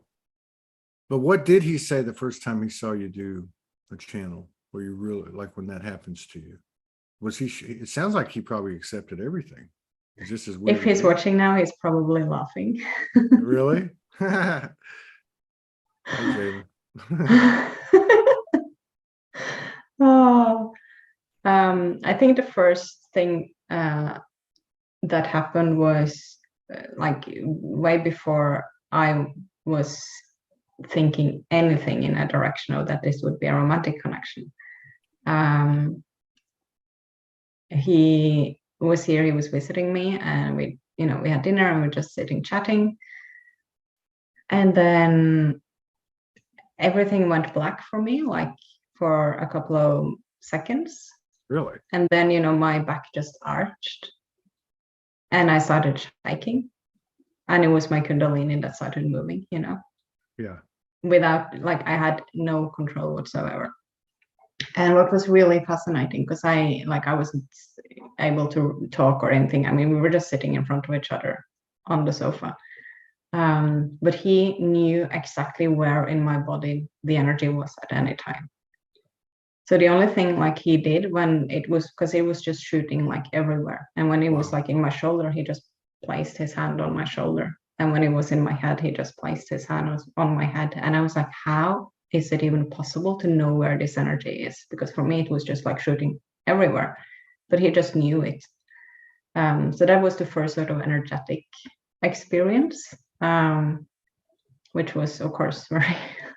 But what did he say the first time he saw you do a channel, where you really, like when that happens to you? Was he, it sounds like he probably accepted everything. Is this as weird? If he's watching now, he's probably laughing. Really? Hey, Jayla. Oh, I think the first thing that happened was like way before I was thinking anything in a direction of that this would be a romantic connection. He was here, he was visiting me, and we had dinner and we were just sitting chatting. And then everything went black for me, like for a couple of seconds. Really? And then, my back just arched and I started shaking. And it was my Kundalini that started moving, Yeah. Without, like, I had no control whatsoever. And what was really fascinating, because I wasn't able to talk or anything. I mean, we were just sitting in front of each other on the sofa. But he knew exactly where in my body the energy was at any time. So the only thing like he did when it was, because it was just shooting like everywhere. And when it was like in my shoulder, he just placed his hand on my shoulder. And when it was in my head, he just placed his hand on my head. And I was like, how is it even possible to know where this energy is? Because for me, it was just like shooting everywhere, but he just knew it. So that was the first sort of energetic experience, which was, of course, very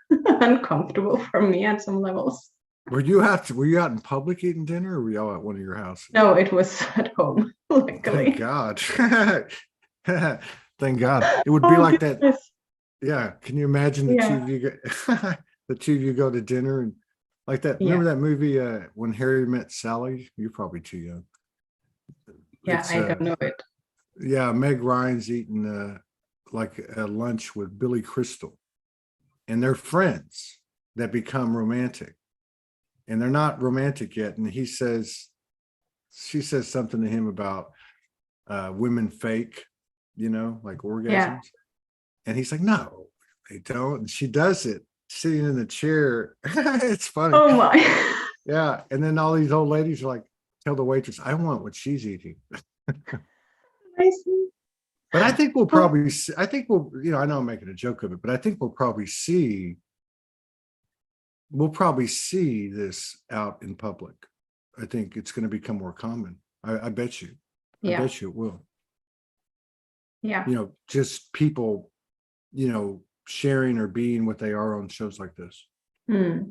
uncomfortable for me at some levels. Were you out in public eating dinner, or were y'all at one of your houses? No, it was at home, luckily. Thank God. Thank God. It would be like goodness. that. Yeah. Can you imagine the two of you the two of you go to dinner and like that? Yeah. Remember that movie, When Harry Met Sally? You're probably too young. Yeah, I don't know it. Yeah, Meg Ryan's eating like a lunch with Billy Crystal, and they're friends that become romantic, and they're not romantic yet. And she says something to him about women fake, like orgasms. Yeah. And he's like, no, they don't. And she does it sitting in the chair. It's funny. Oh my. Yeah. And then all these old ladies are like, tell the waitress, I want what she's eating. I see. But I think we'll probably, I know I'm making a joke of it, but I think we'll probably see this out in public. I think it's going to become more common. I bet you. I bet you it will. Yeah. Just people, sharing or being what they are on shows like this. Yeah,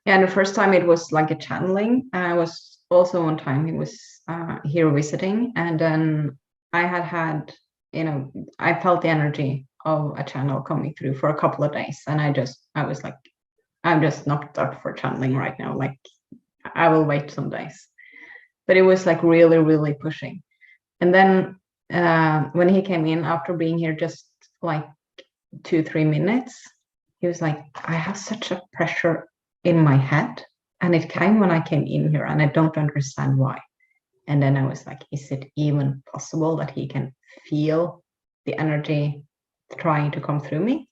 and the first time it was like a channeling. I was also one time he was here visiting, and then I had, I felt the energy of a channel coming through for a couple of days, and I was like, I'm just not up for channeling right now. Like, I will wait some days. But it was like really, really pushing. And then when he came in after being here just like 2-3 minutes, he was like, I have such a pressure in my head, and it came when I came in here, and I don't understand why. And then I was like, is it even possible that he can feel the energy trying to come through me?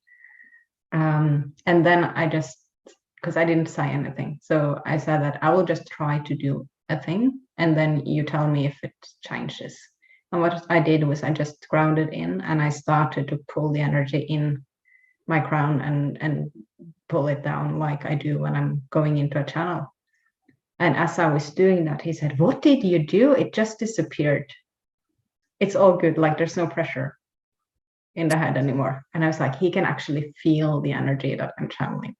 And then I just, because I didn't say anything, so I said that I will just try to do a thing, and then you tell me if it changes. And what I did was I just grounded in, and I started to pull the energy in my crown and pull it down like I do when I'm going into a channel. And as I was doing that, he said, what did you do? It just disappeared. It's all good. Like, there's no pressure in the head anymore. And I was like, he can actually feel the energy that I'm channeling.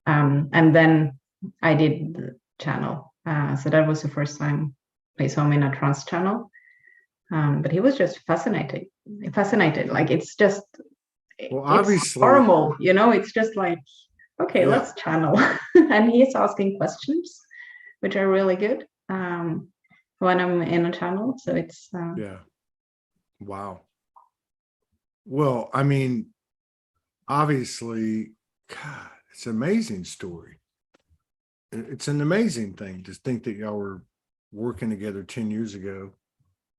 And then I did the channel. So that was the first time I saw him in a trance channel. But he was just fascinated. Like, it's just, well, obviously, it's normal, it's just like, okay, Yeah. let's channel. And he's asking questions, which are really good when I'm in a channel. So it's Yeah. Wow. Well, I mean, obviously, God, it's an amazing story. It's an amazing thing to think that y'all were working together 10 years ago,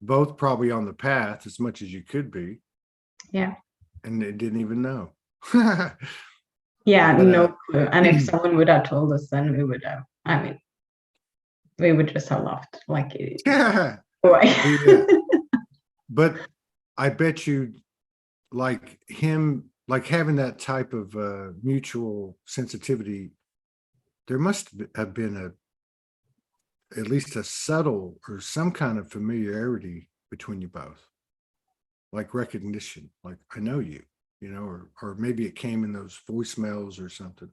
both probably on the path as much as you could be. Yeah. And they didn't even know. Yeah, But, no clue. And if someone would have told us, then we would have, I mean, we would just have laughed. Like, yeah. why? Yeah. But I bet you, like him, like having that type of mutual sensitivity, there must have been at least a subtle or some kind of familiarity between you both, like recognition, like I know you, or maybe it came in those voicemails or something.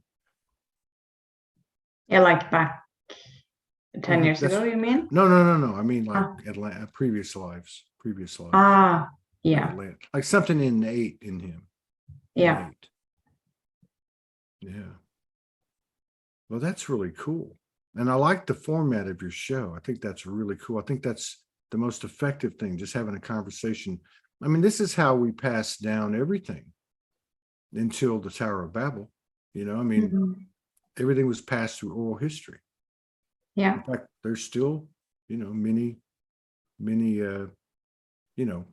Yeah, like back 10 years That's ago, you mean? no. I mean, like Atlanta, previous lives. Yeah. Atlanta, like something innate in him. Yeah. Innate. Yeah. Well, that's really cool. And I like the format of your show. I think that's really cool. I think that's the most effective thing, just having a conversation. I mean, this is how we pass down everything until the Tower of Babel. I mean, everything was passed through oral history. Yeah. In fact, there's still, many,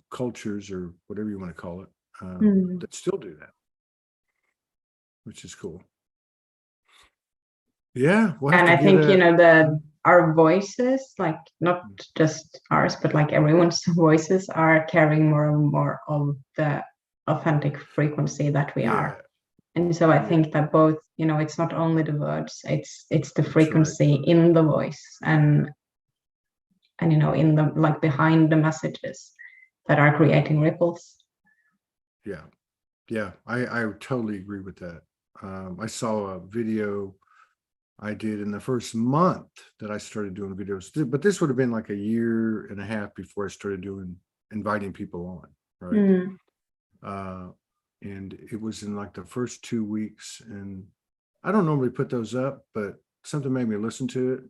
cultures or whatever you want to call it, that still do that, which is cool. Yeah. And I think, our voices, like not just ours, but like everyone's voices are carrying more and more of the authentic frequency that we are. And so I think that both, it's not only the words, it's the frequency in the voice and in the, like, behind the messages that are creating ripples. Yeah, I totally agree with that. I saw a video I did in the first month that I started doing videos, but this would have been like a year and a half before I started inviting people on, right? And it was in like the first 2 weeks, and I don't normally put those up, but something made me listen to it,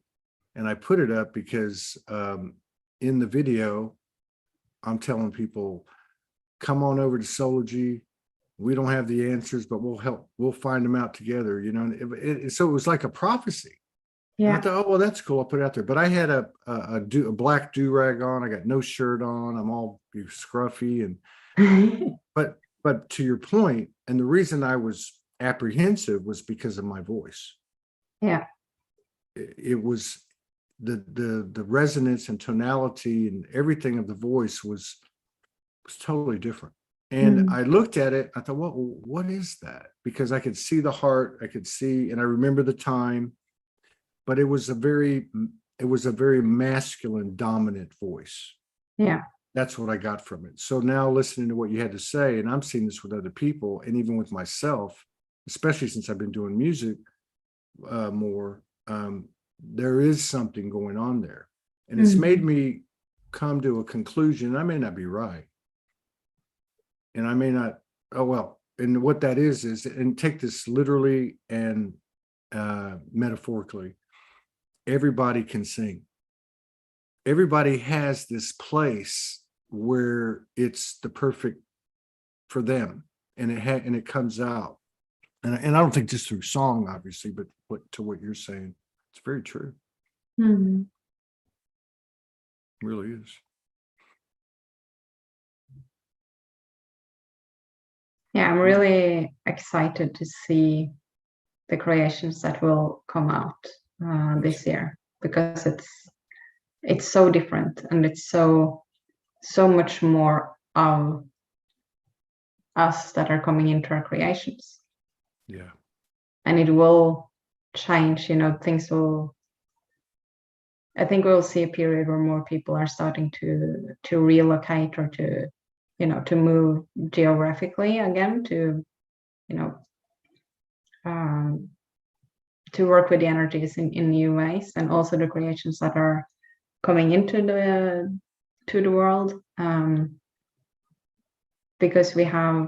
and I put it up because in the video, I'm telling people, come on over to Soulogy. We don't have the answers, but we'll help. We'll find them out together, so it was like a prophecy. Yeah. And I thought, oh, well, that's cool. I'll put it out there. But I had a black do-rag on. I got no shirt on. I'm all scruffy. But to your point, and the reason I was apprehensive was because of my voice. Yeah. It was the resonance and tonality and everything of the voice was totally different. And I looked at it, I thought, well, what is that? Because I could see the heart, I could see, and I remember the time, but it was a very masculine, dominant voice. Yeah. That's what I got from it. So now listening to what you had to say, and I'm seeing this with other people, and even with myself, especially since I've been doing music more, there is something going on there. And it's made me come to a conclusion. I may not be right. And I may not, and what that is, and take this literally and metaphorically, everybody can sing. Everybody has this place where it's the perfect for them, and it comes out. And I don't think just through song, obviously, but to what you're saying, it's very true. It really is. Yeah, I'm really excited to see the creations that will come out this year, because it's so different, and it's so much more of us that are coming into our creations. Yeah. And it will change, things will, I think we'll see a period where more people are starting to relocate or to move geographically again, to work with the energies in new ways, and also the creations that are coming into the world, because we have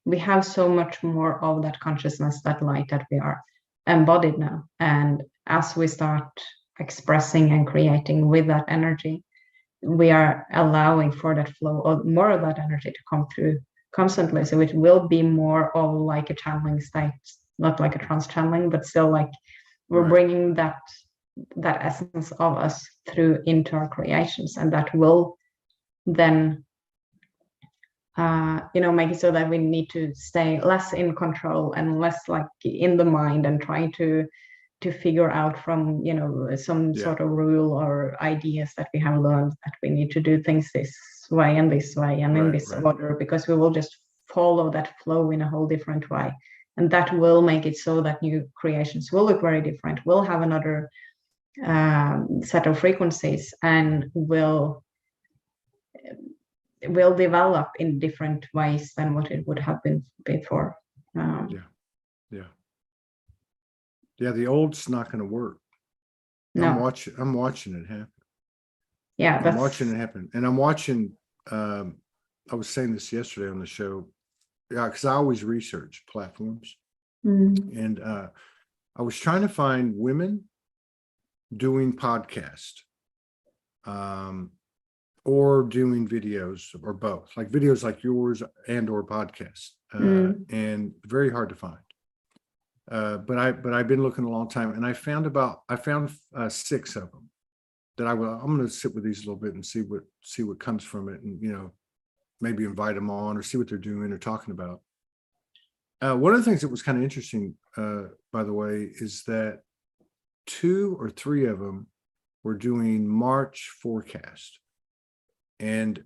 we have so much more of that consciousness, that light that we are embodied now. And as we start expressing and creating with that energy, we are allowing for that flow or more of that energy to come through constantly. So it will be more of like a channeling state, not like a trance channeling, but still like we're bringing that essence of us through into our creations, and that will then make it so that we need to stay less in control and less like in the mind and trying to figure out from some sort of rule or ideas that we have learned that we need to do things this way and in this order, because we will just follow that flow in a whole different way. And that will make it so that new creations will look very different, will have another set of frequencies, and will develop in different ways than what it would have been before. The old's not going to work. No. I'm watching it happen. Yeah, I'm watching it happen, and I'm watching. I was saying this yesterday on the show, because I always research platforms, and I was trying to find women doing podcast, or doing videos, or both, like videos like yours and or podcasts, and very hard to find. But I've been looking a long time, and I found 6 of them that I'm going to sit with these a little bit and see what comes from it, and maybe invite them on or see what they're doing or talking about. One of the things that was kind of interesting, by the way, is that 2 or 3 of them were doing March forecast, and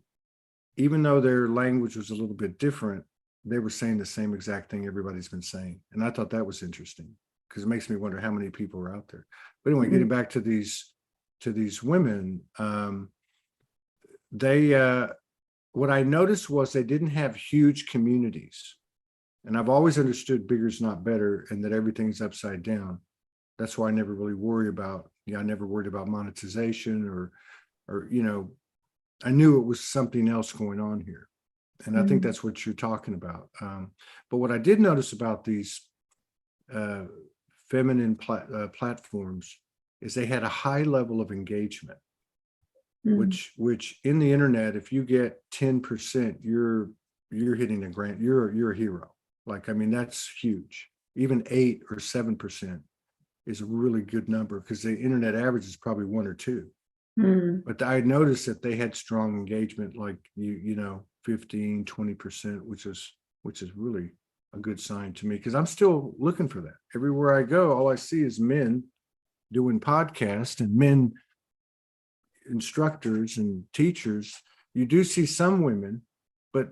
even though their language was a little bit different, they were saying the same exact thing everybody's been saying. And I thought that was interesting, because it makes me wonder how many people are out there. But anyway, getting back to these women, what I noticed was they didn't have huge communities. And I've always understood bigger is not better, and that everything's upside down. That's why I never really worry about, I never worried about monetization or I knew it was something else going on here. And I think that's what you're talking about. But what I did notice about these feminine platforms is they had a high level of engagement, which in the internet, if you get 10%, you're hitting a grand, you're a hero. Like, I mean, that's huge. Even 8 or 7% is a really good number, because the internet average is probably 1 or 2. But I noticed that they had strong engagement, like 15, 20%, which is really a good sign to me, because I'm still looking for that. Everywhere I go, all I see is men doing podcasts and men instructors and teachers. You do see some women, but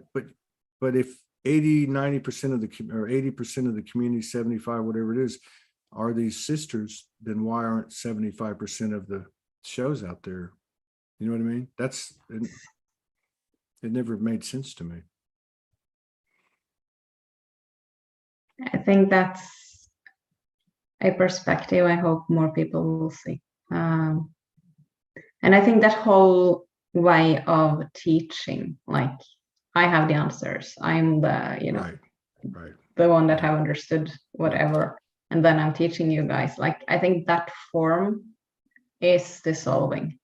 if 80, 90% of or 80% of the community, 75, whatever it is, are these sisters, then why aren't 75% of the shows out there? You know what I mean? It never made sense to me. I think that's a perspective I hope more people will see. And I think that whole way of teaching, like, I have the answers. I'm the, the one that have understood whatever. And then I'm teaching you guys. Like, I think that form is dissolving.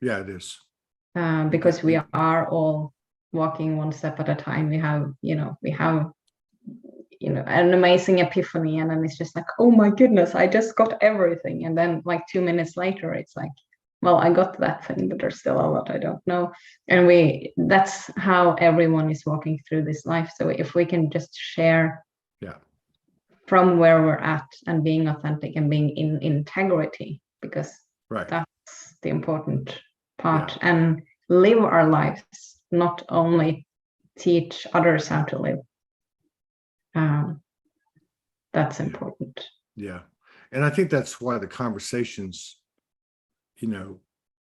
Yeah, it is. Because we are all walking one step at a time. We have an amazing epiphany, and then it's just like, oh my goodness, I just got everything. And then like 2 minutes later, it's like, well, I got that thing, but there's still a lot I don't know. And that's how everyone is walking through this life. So if we can just share from where we're at and being authentic and being in integrity, because that's the important part, and live our lives, not only teach others how to live. That's important. Yeah. And I think that's why the conversations,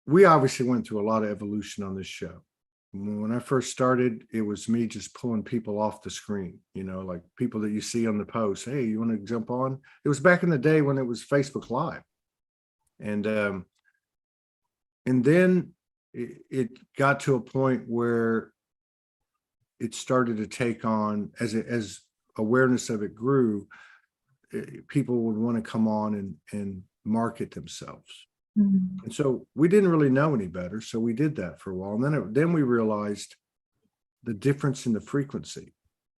we obviously went through a lot of evolution on this show. When I first started, it was me just pulling people off the screen, like people that you see on the post. Hey, you want to jump on? It was back in the day when it was Facebook Live. And then it got to a point where it started to take on, as awareness of it grew, people would want to come on and market themselves. And so we didn't really know any better. So we did that for a while. And then we realized the difference in the frequency.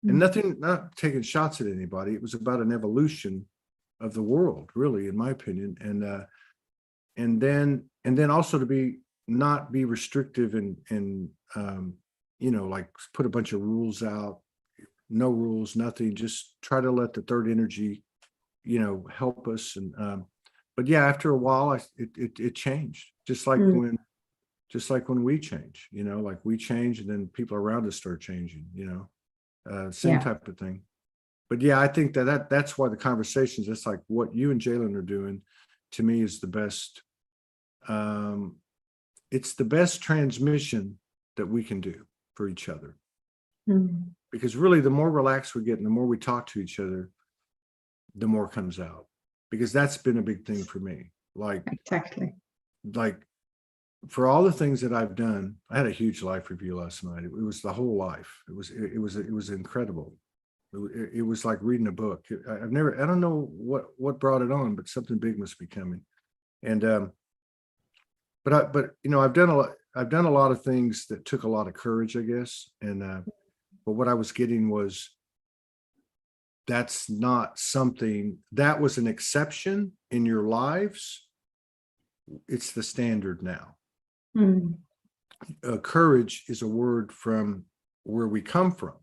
And not taking shots at anybody. It was about an evolution of the world, really, in my opinion. And then also to not be restrictive and like put a bunch of rules out, no rules, nothing, just try to let the third energy, help us. And but yeah, after a while, it changed, just like when we change, like we change and then people around us start changing, same type of thing. But yeah, I think that's why the conversations, just like what you and Jalen are doing, to me is the best. It's the best transmission that we can do for each other. Because really, the more relaxed we get and the more we talk to each other, the more comes out. Because that's been a big thing for me. Like, exactly. Like, for all the things that I've done, I had a huge life review last night. It was the whole life. It was incredible. It was like reading a book. I don't know what brought it on, but something big must be coming. And but I've done a lot of things that took a lot of courage, I guess. And but what I was getting was, that's not something that was an exception in your lives. It's the standard now. Courage is a word from where we come from,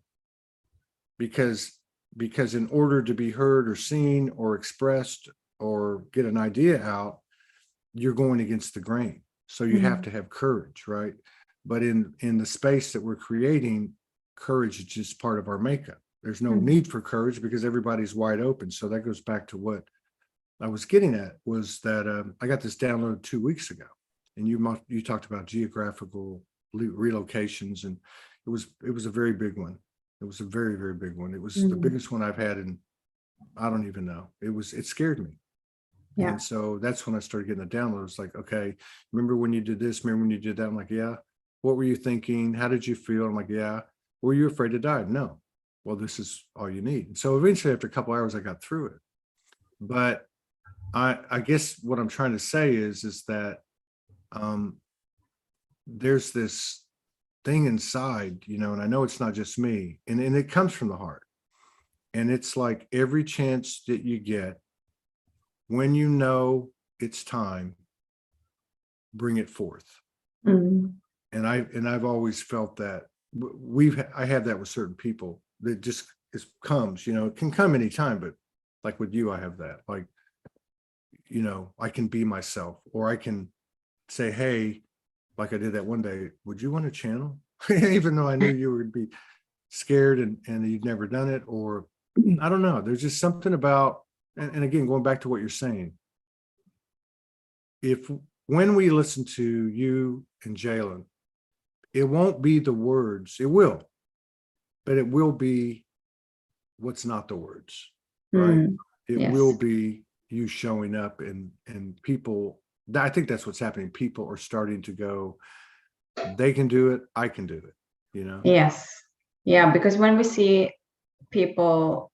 because in order to be heard or seen or expressed or get an idea out, you're going against the grain. So you have to have courage, right? But in the space that we're creating, courage is just part of our makeup. There's no need for courage because everybody's wide open. So that goes back to what I was getting at, was that I got this download 2 weeks ago, and you talked about geographical relocations, and it was a very big one. It was a very, very big one. It was the biggest one I've had in, I don't even know. It scared me. Yeah. And so that's when I started getting the downloads. Like, okay, remember when you did this? Remember when you did that? I'm like, yeah. What were you thinking? How did you feel? I'm like, yeah. Were you afraid to die? No. Well, this is all you need. And so eventually, after a couple hours, I got through it. But I guess what I'm trying to say is that there's this thing inside, and I know it's not just me, and it comes from the heart. And it's like every chance that you get, when you know it's time, bring it forth. And I've always felt that I have that with certain people, that just comes, it can come anytime, but like with you, I have that, like, I can be myself, or I can say, hey, like I did that one day, would you want to channel? Even though I knew you would be scared and you've never done it, or I don't know. There's just something about, and again, going back to what you're saying, when we listen to you and Jalen, it won't be the words, it will, but it will be what's not the words, right? It will be you showing up, and people, I think that's what's happening. People are starting to go, they can do it, I can do it, Yes. Yeah, because when we see people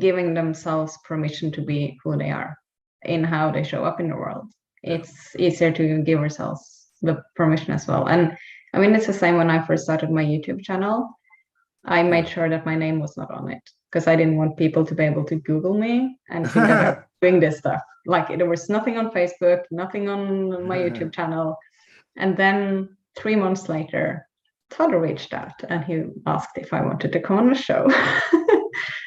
giving themselves permission to be who they are in how they show up in the world, it's easier to give ourselves the permission as well. And I mean, it's the same when I first started my YouTube channel. I made sure that my name was not on it, because I didn't want people to be able to Google me and think that I'm doing this stuff. Like, there was nothing on Facebook, nothing on my YouTube channel. And then 3 months later, Todd reached out and he asked if I wanted to come on the show.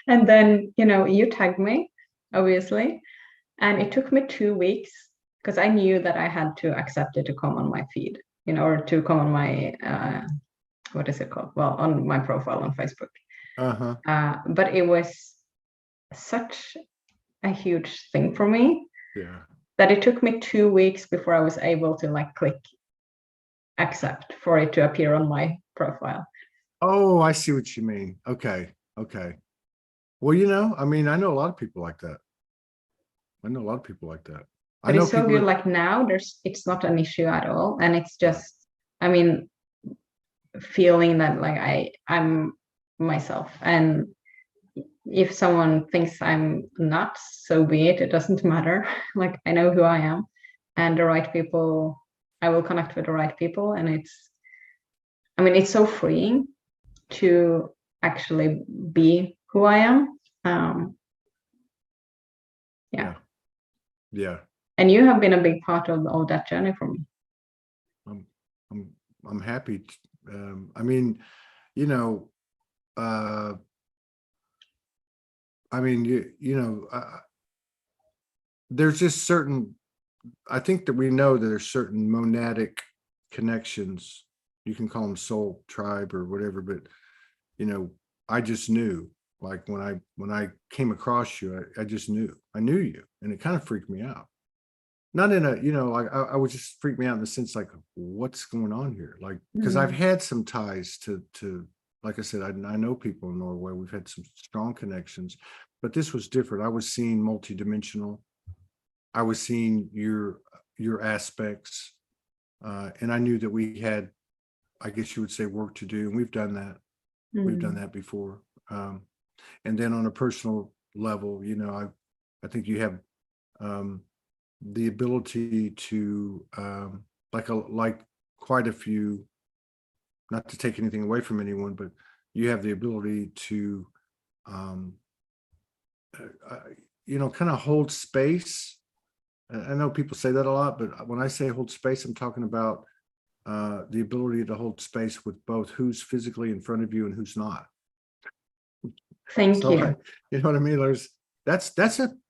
And then, you tagged me, obviously. And it took me 2 weeks, because I knew that I had to accept it to come on my feed, or to come on my, what is it called? Well, on my profile on Facebook. But it was such a huge thing for me that it took me 2 weeks before I was able to click accept for it to appear on my profile. Oh, I see what you mean. Okay. Well, I mean, I know a lot of people like that. But it's so good. Like, now it's not an issue at all. And it's just, I mean, feeling that like I'm myself. And if someone thinks I'm nuts, so be it. It doesn't matter. Like, I know who I am, and the right people, I will connect with the right people. And it's so freeing to actually be who I am. Yeah. Yeah. And you have been a big part of that journey for me. I'm happy. I mean, you know, there's just certain, I think that we know that there's certain monadic connections. You can call them soul tribe or whatever, but I just knew, like when I came across you, I just knew, I knew you, and it kind of freaked me out. Not in a, like I would just freak me out in the sense like, what's going on here? Like, because I've had some ties to, like I said, I know people in Norway. We've had some strong connections, but this was different. I was seeing multidimensional. I was seeing your aspects, and I knew that we had, I guess you would say, work to do, and we've done that. We've done that before. And then on a personal level, I think you have the ability to, like quite a few, not to take anything away from anyone, but you have the ability to, kind of hold space. I know people say that a lot, but when I say hold space, I'm talking about the ability to hold space with both who's physically in front of you and who's not. Thank you. You know what I mean? That's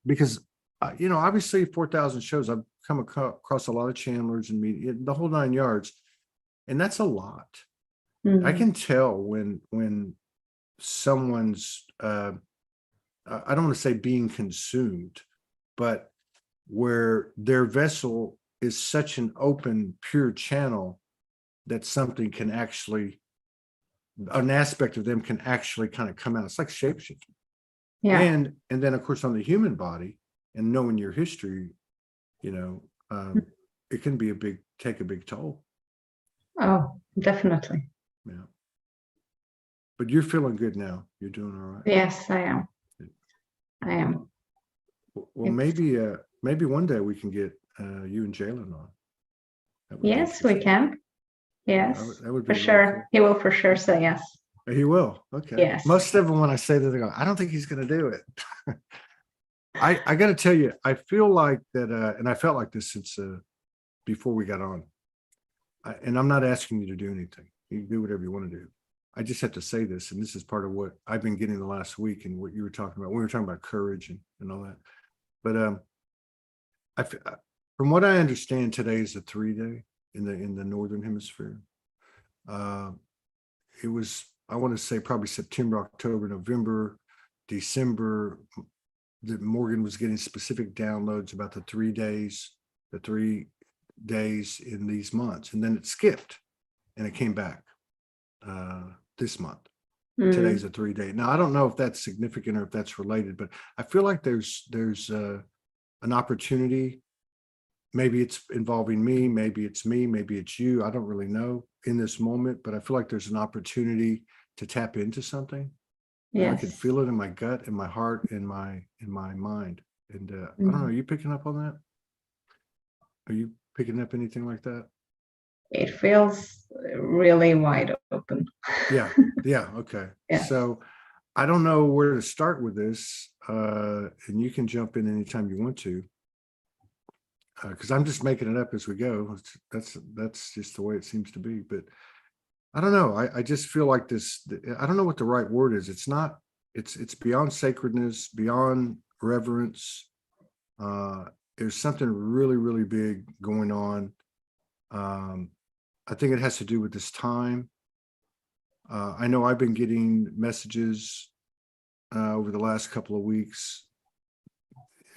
because obviously 4,000 shows. I've come across a lot of channelers and media, the whole 9 yards, and that's a lot. I can tell when someone's I don't want to say being consumed, but where their vessel is such an open, pure channel that something can actually, an aspect of them can actually kind of come out. It's like shapeshifting. Yeah. And then of course on the human body, and knowing your history, it can be take a big toll. Oh, definitely. Yeah. But you're feeling good now. You're doing all right. Yes, I am. I am. Well, maybe one day we can get you and Jalen on. Yes, we can. Yes, that would be for sure. cool. He will for sure say yes. He will. Okay. Yes. Most of them, when I say that, they go, I don't think he's going to do it. I got to tell you, I feel like that, and I felt like this since before we got on. And I'm not asking you to do anything. You can do whatever you want to do. I just have to say this, and this is part of what I've been getting the last week and what you were talking about. We were talking about courage and all that. But from what I understand, today is a 3-day in the Northern Hemisphere. It was, I want to say, probably September, October, November, December, that Morgan was getting specific downloads about the 3 days in these months, and then it skipped and it came back this month. Today's a 3-day. Now I don't know if that's significant or if that's related, but I feel like there's an opportunity. Maybe it's involving me, maybe it's you, I don't really know in this moment, but I feel like there's an opportunity to tap into something. Yes. I can feel it in my gut, in my heart, in my mind. And I don't know, are you picking up on that? Are you picking up anything like that? It feels really wide open. Yeah. Okay. Yes. So I don't know where to start with this, and you can jump in anytime you want to, because I'm just making it up as we go. That's just the way it seems to be. But I don't know. I just feel like this. I don't know what the right word is. It's not. It's beyond sacredness, beyond reverence. There's something really, really big going on. I think it has to do with this time. I know I've been getting messages over the last couple of weeks,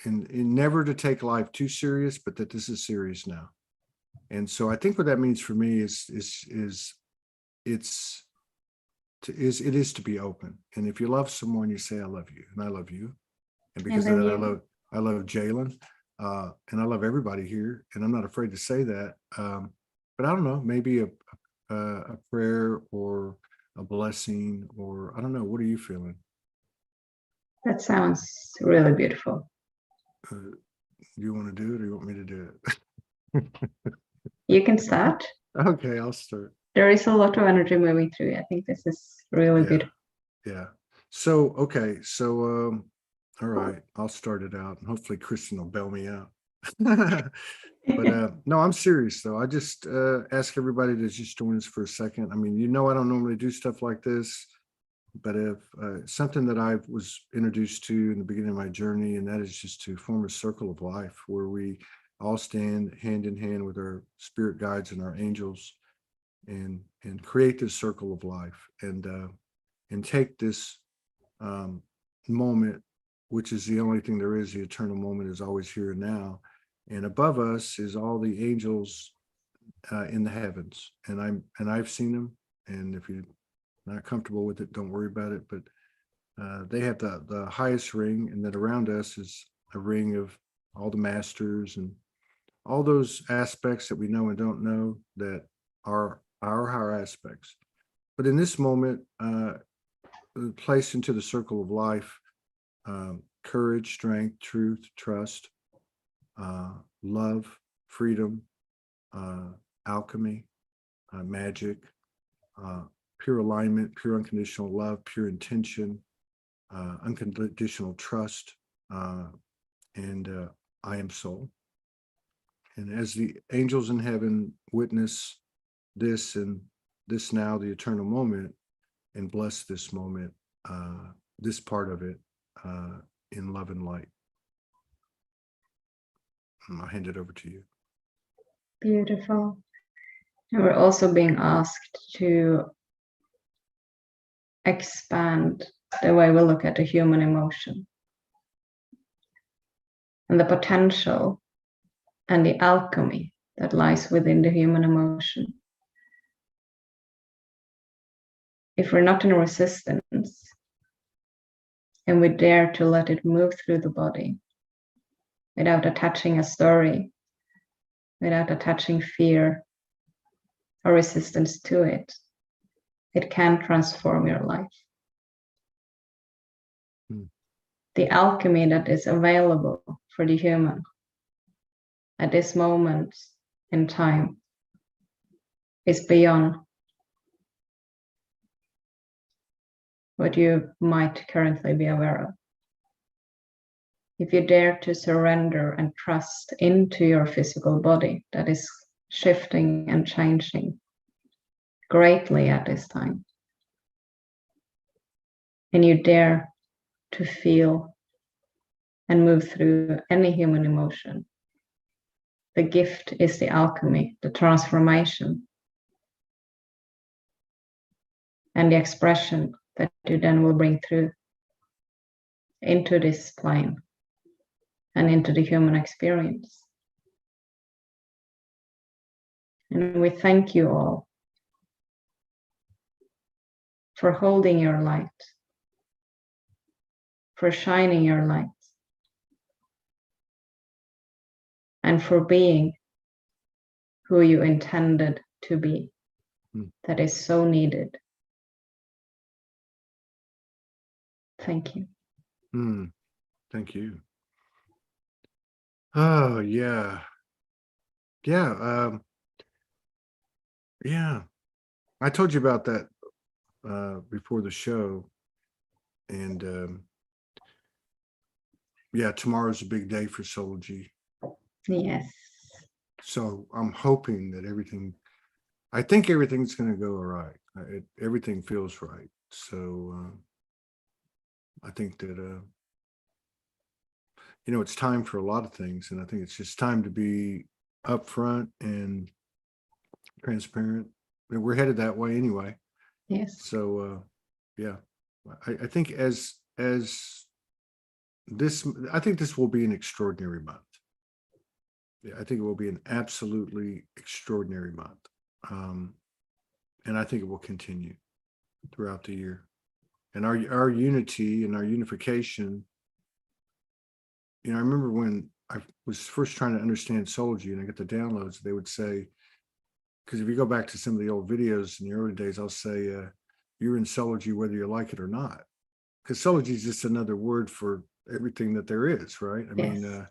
and never to take life too serious, but that this is serious now. And so I think what that means for me is it is to be open. And if you love someone, you say, I love you, and I love you. And because of that, I love Jalen, and I love everybody here. And I'm not afraid to say that. But I don't know, maybe a prayer or a blessing, or I don't know. What are you feeling? That sounds really beautiful. Do you want to do it, or you want me to do it? You can start. Okay, I'll start. There is a lot of energy moving through. I think this is really beautiful. Yeah. So, okay. So, all right, I'll start it out, and hopefully Kristin will bail me out. But no, I'm serious though. I just ask everybody to just join us for a second. I mean, I don't normally do stuff like this, but if something that I was introduced to in the beginning of my journey, and that is just to form a circle of life where we all stand hand in hand with our spirit guides and our angels, and create this circle of life, and take this moment, which is the only thing there is. The eternal moment is always here and now, and above us is all the angels in the heavens, and I've seen them. And if you're not comfortable with it, don't worry about it. But they have the highest ring, and then around us is a ring of all the masters and all those aspects that we know and don't know that are our higher aspects. But in this moment, placed into the circle of life, courage, strength, truth, trust, love, freedom, alchemy, magic, pure alignment, pure unconditional love, pure intention, unconditional trust, and I am soul. And as the angels in heaven witness this and this now, the eternal moment, and bless this moment, this part of it, in love and light. I'll hand it over to you. Beautiful. And we're also being asked to expand the way we look at the human emotion and the potential and the alchemy that lies within the human emotion. If we're not in resistance and we dare to let it move through the body without attaching a story, without attaching fear or resistance to it, it can transform your life. The alchemy that is available for the human at this moment in time is beyond what you might currently be aware of. If you dare to surrender and trust into your physical body that is shifting and changing greatly at this time, and you dare to feel and move through any human emotion, the gift is the alchemy, the transformation, and the expression that you then will bring through into this plane and into the human experience. And we thank you all for holding your light, for shining your light, and for being who you intended to be. That is so needed. Thank you. Thank you. Oh, yeah. Yeah. Yeah. I told you about that before the show. And yeah, tomorrow's a big day for Soulogy. Yes. So I'm hoping that I think everything's going to go all right. Everything feels right. So I think that, it's time for a lot of things. And I think it's just time to be upfront and transparent. And we're headed that way anyway. Yes. So, yeah, I think I think this will be an extraordinary month. Yeah, I think it will be an absolutely extraordinary month. And I think it will continue throughout the year. And our unity and our unification, I remember when I was first trying to understand Soulogy and I get the downloads, they would say, because if you go back to some of the old videos in the early days, I'll say, you're in Soulogy whether you like it or not. Because Soulogy is just another word for everything that there is, right? I mean,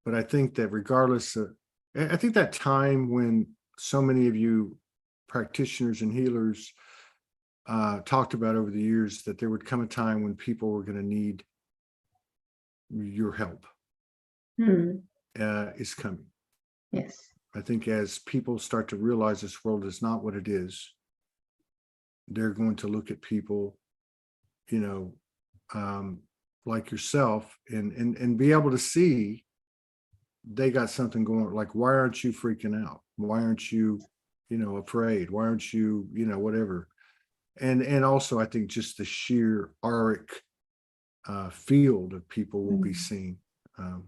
but I think that regardless of, I think that time when so many of you practitioners and healers talked about over the years that there would come a time when people were going to need your help is coming. Yes. I think as people start to realize this world is not what it is, they're going to look at people, you know, like yourself and be able to see they got something going. Like, why aren't you freaking out? Why aren't you, you know, afraid? Why aren't you, you know, whatever? And also I think just the sheer auric field of people will be seen.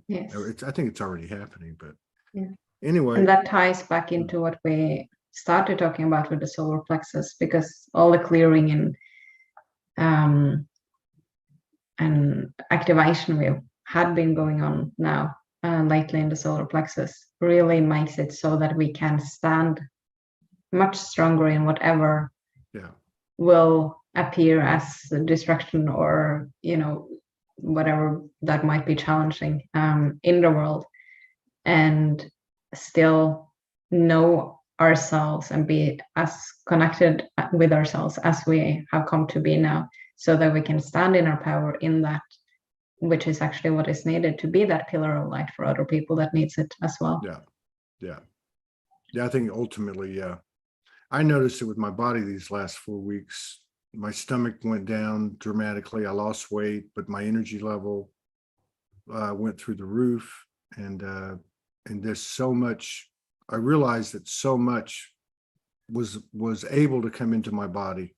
Yes. I think it's already happening, but yeah. Anyway. And that ties back into what we started talking about with the solar plexus, because all the clearing and activation we had been going on now lately in the solar plexus really makes it so that we can stand much stronger in whatever will appear as a distraction, or, you know, whatever that might be challenging in the world, and still know ourselves and be as connected with ourselves as we have come to be now, so that we can stand in our power in that, which is actually what is needed to be that pillar of light for other people that needs it as well. Yeah. I think ultimately, I noticed it with my body these last 4 weeks. My stomach went down dramatically. I lost weight, but my energy level went through the roof. And there's so much, I realized that so much was able to come into my body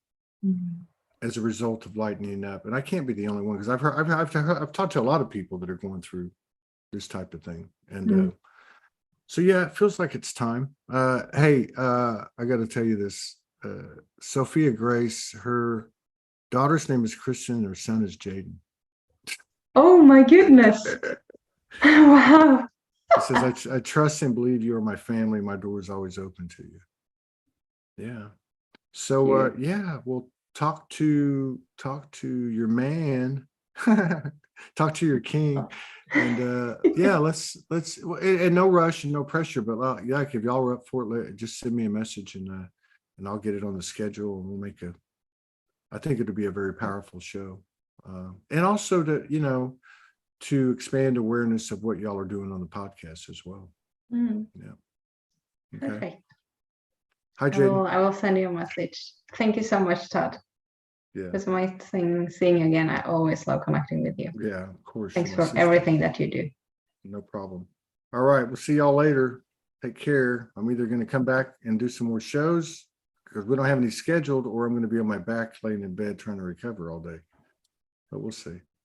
as a result of lightening up. And I can't be the only one, because I've talked to a lot of people that are going through this type of thing. And so yeah, it feels like it's time. Hey, I got to tell you this. Sophia Grace, her daughter's name is Kristin, her son is Jaden. Oh my goodness. Wow. It says, I trust and believe you are my family. My door is always open to you. Yeah. So yeah, we'll talk to your man, talk to your king. And yeah, let's and no rush and no pressure, but yeah, if y'all are up for it, just send me a message and I'll get it on the schedule, and we'll make I think it'll be a very powerful show. And also to expand awareness of what y'all are doing on the podcast as well. Yeah. Okay. Perfect. Hi, Jaden. I will send you a message. Thank you so much, Todd. Yeah. It's my thing seeing you again. I always love connecting with you. Yeah, of course. Thanks for everything that you do. No problem. All right. We'll see y'all later. Take care. I'm either going to come back and do some more shows because we don't have any scheduled, or I'm going to be on my back laying in bed trying to recover all day. But we'll see.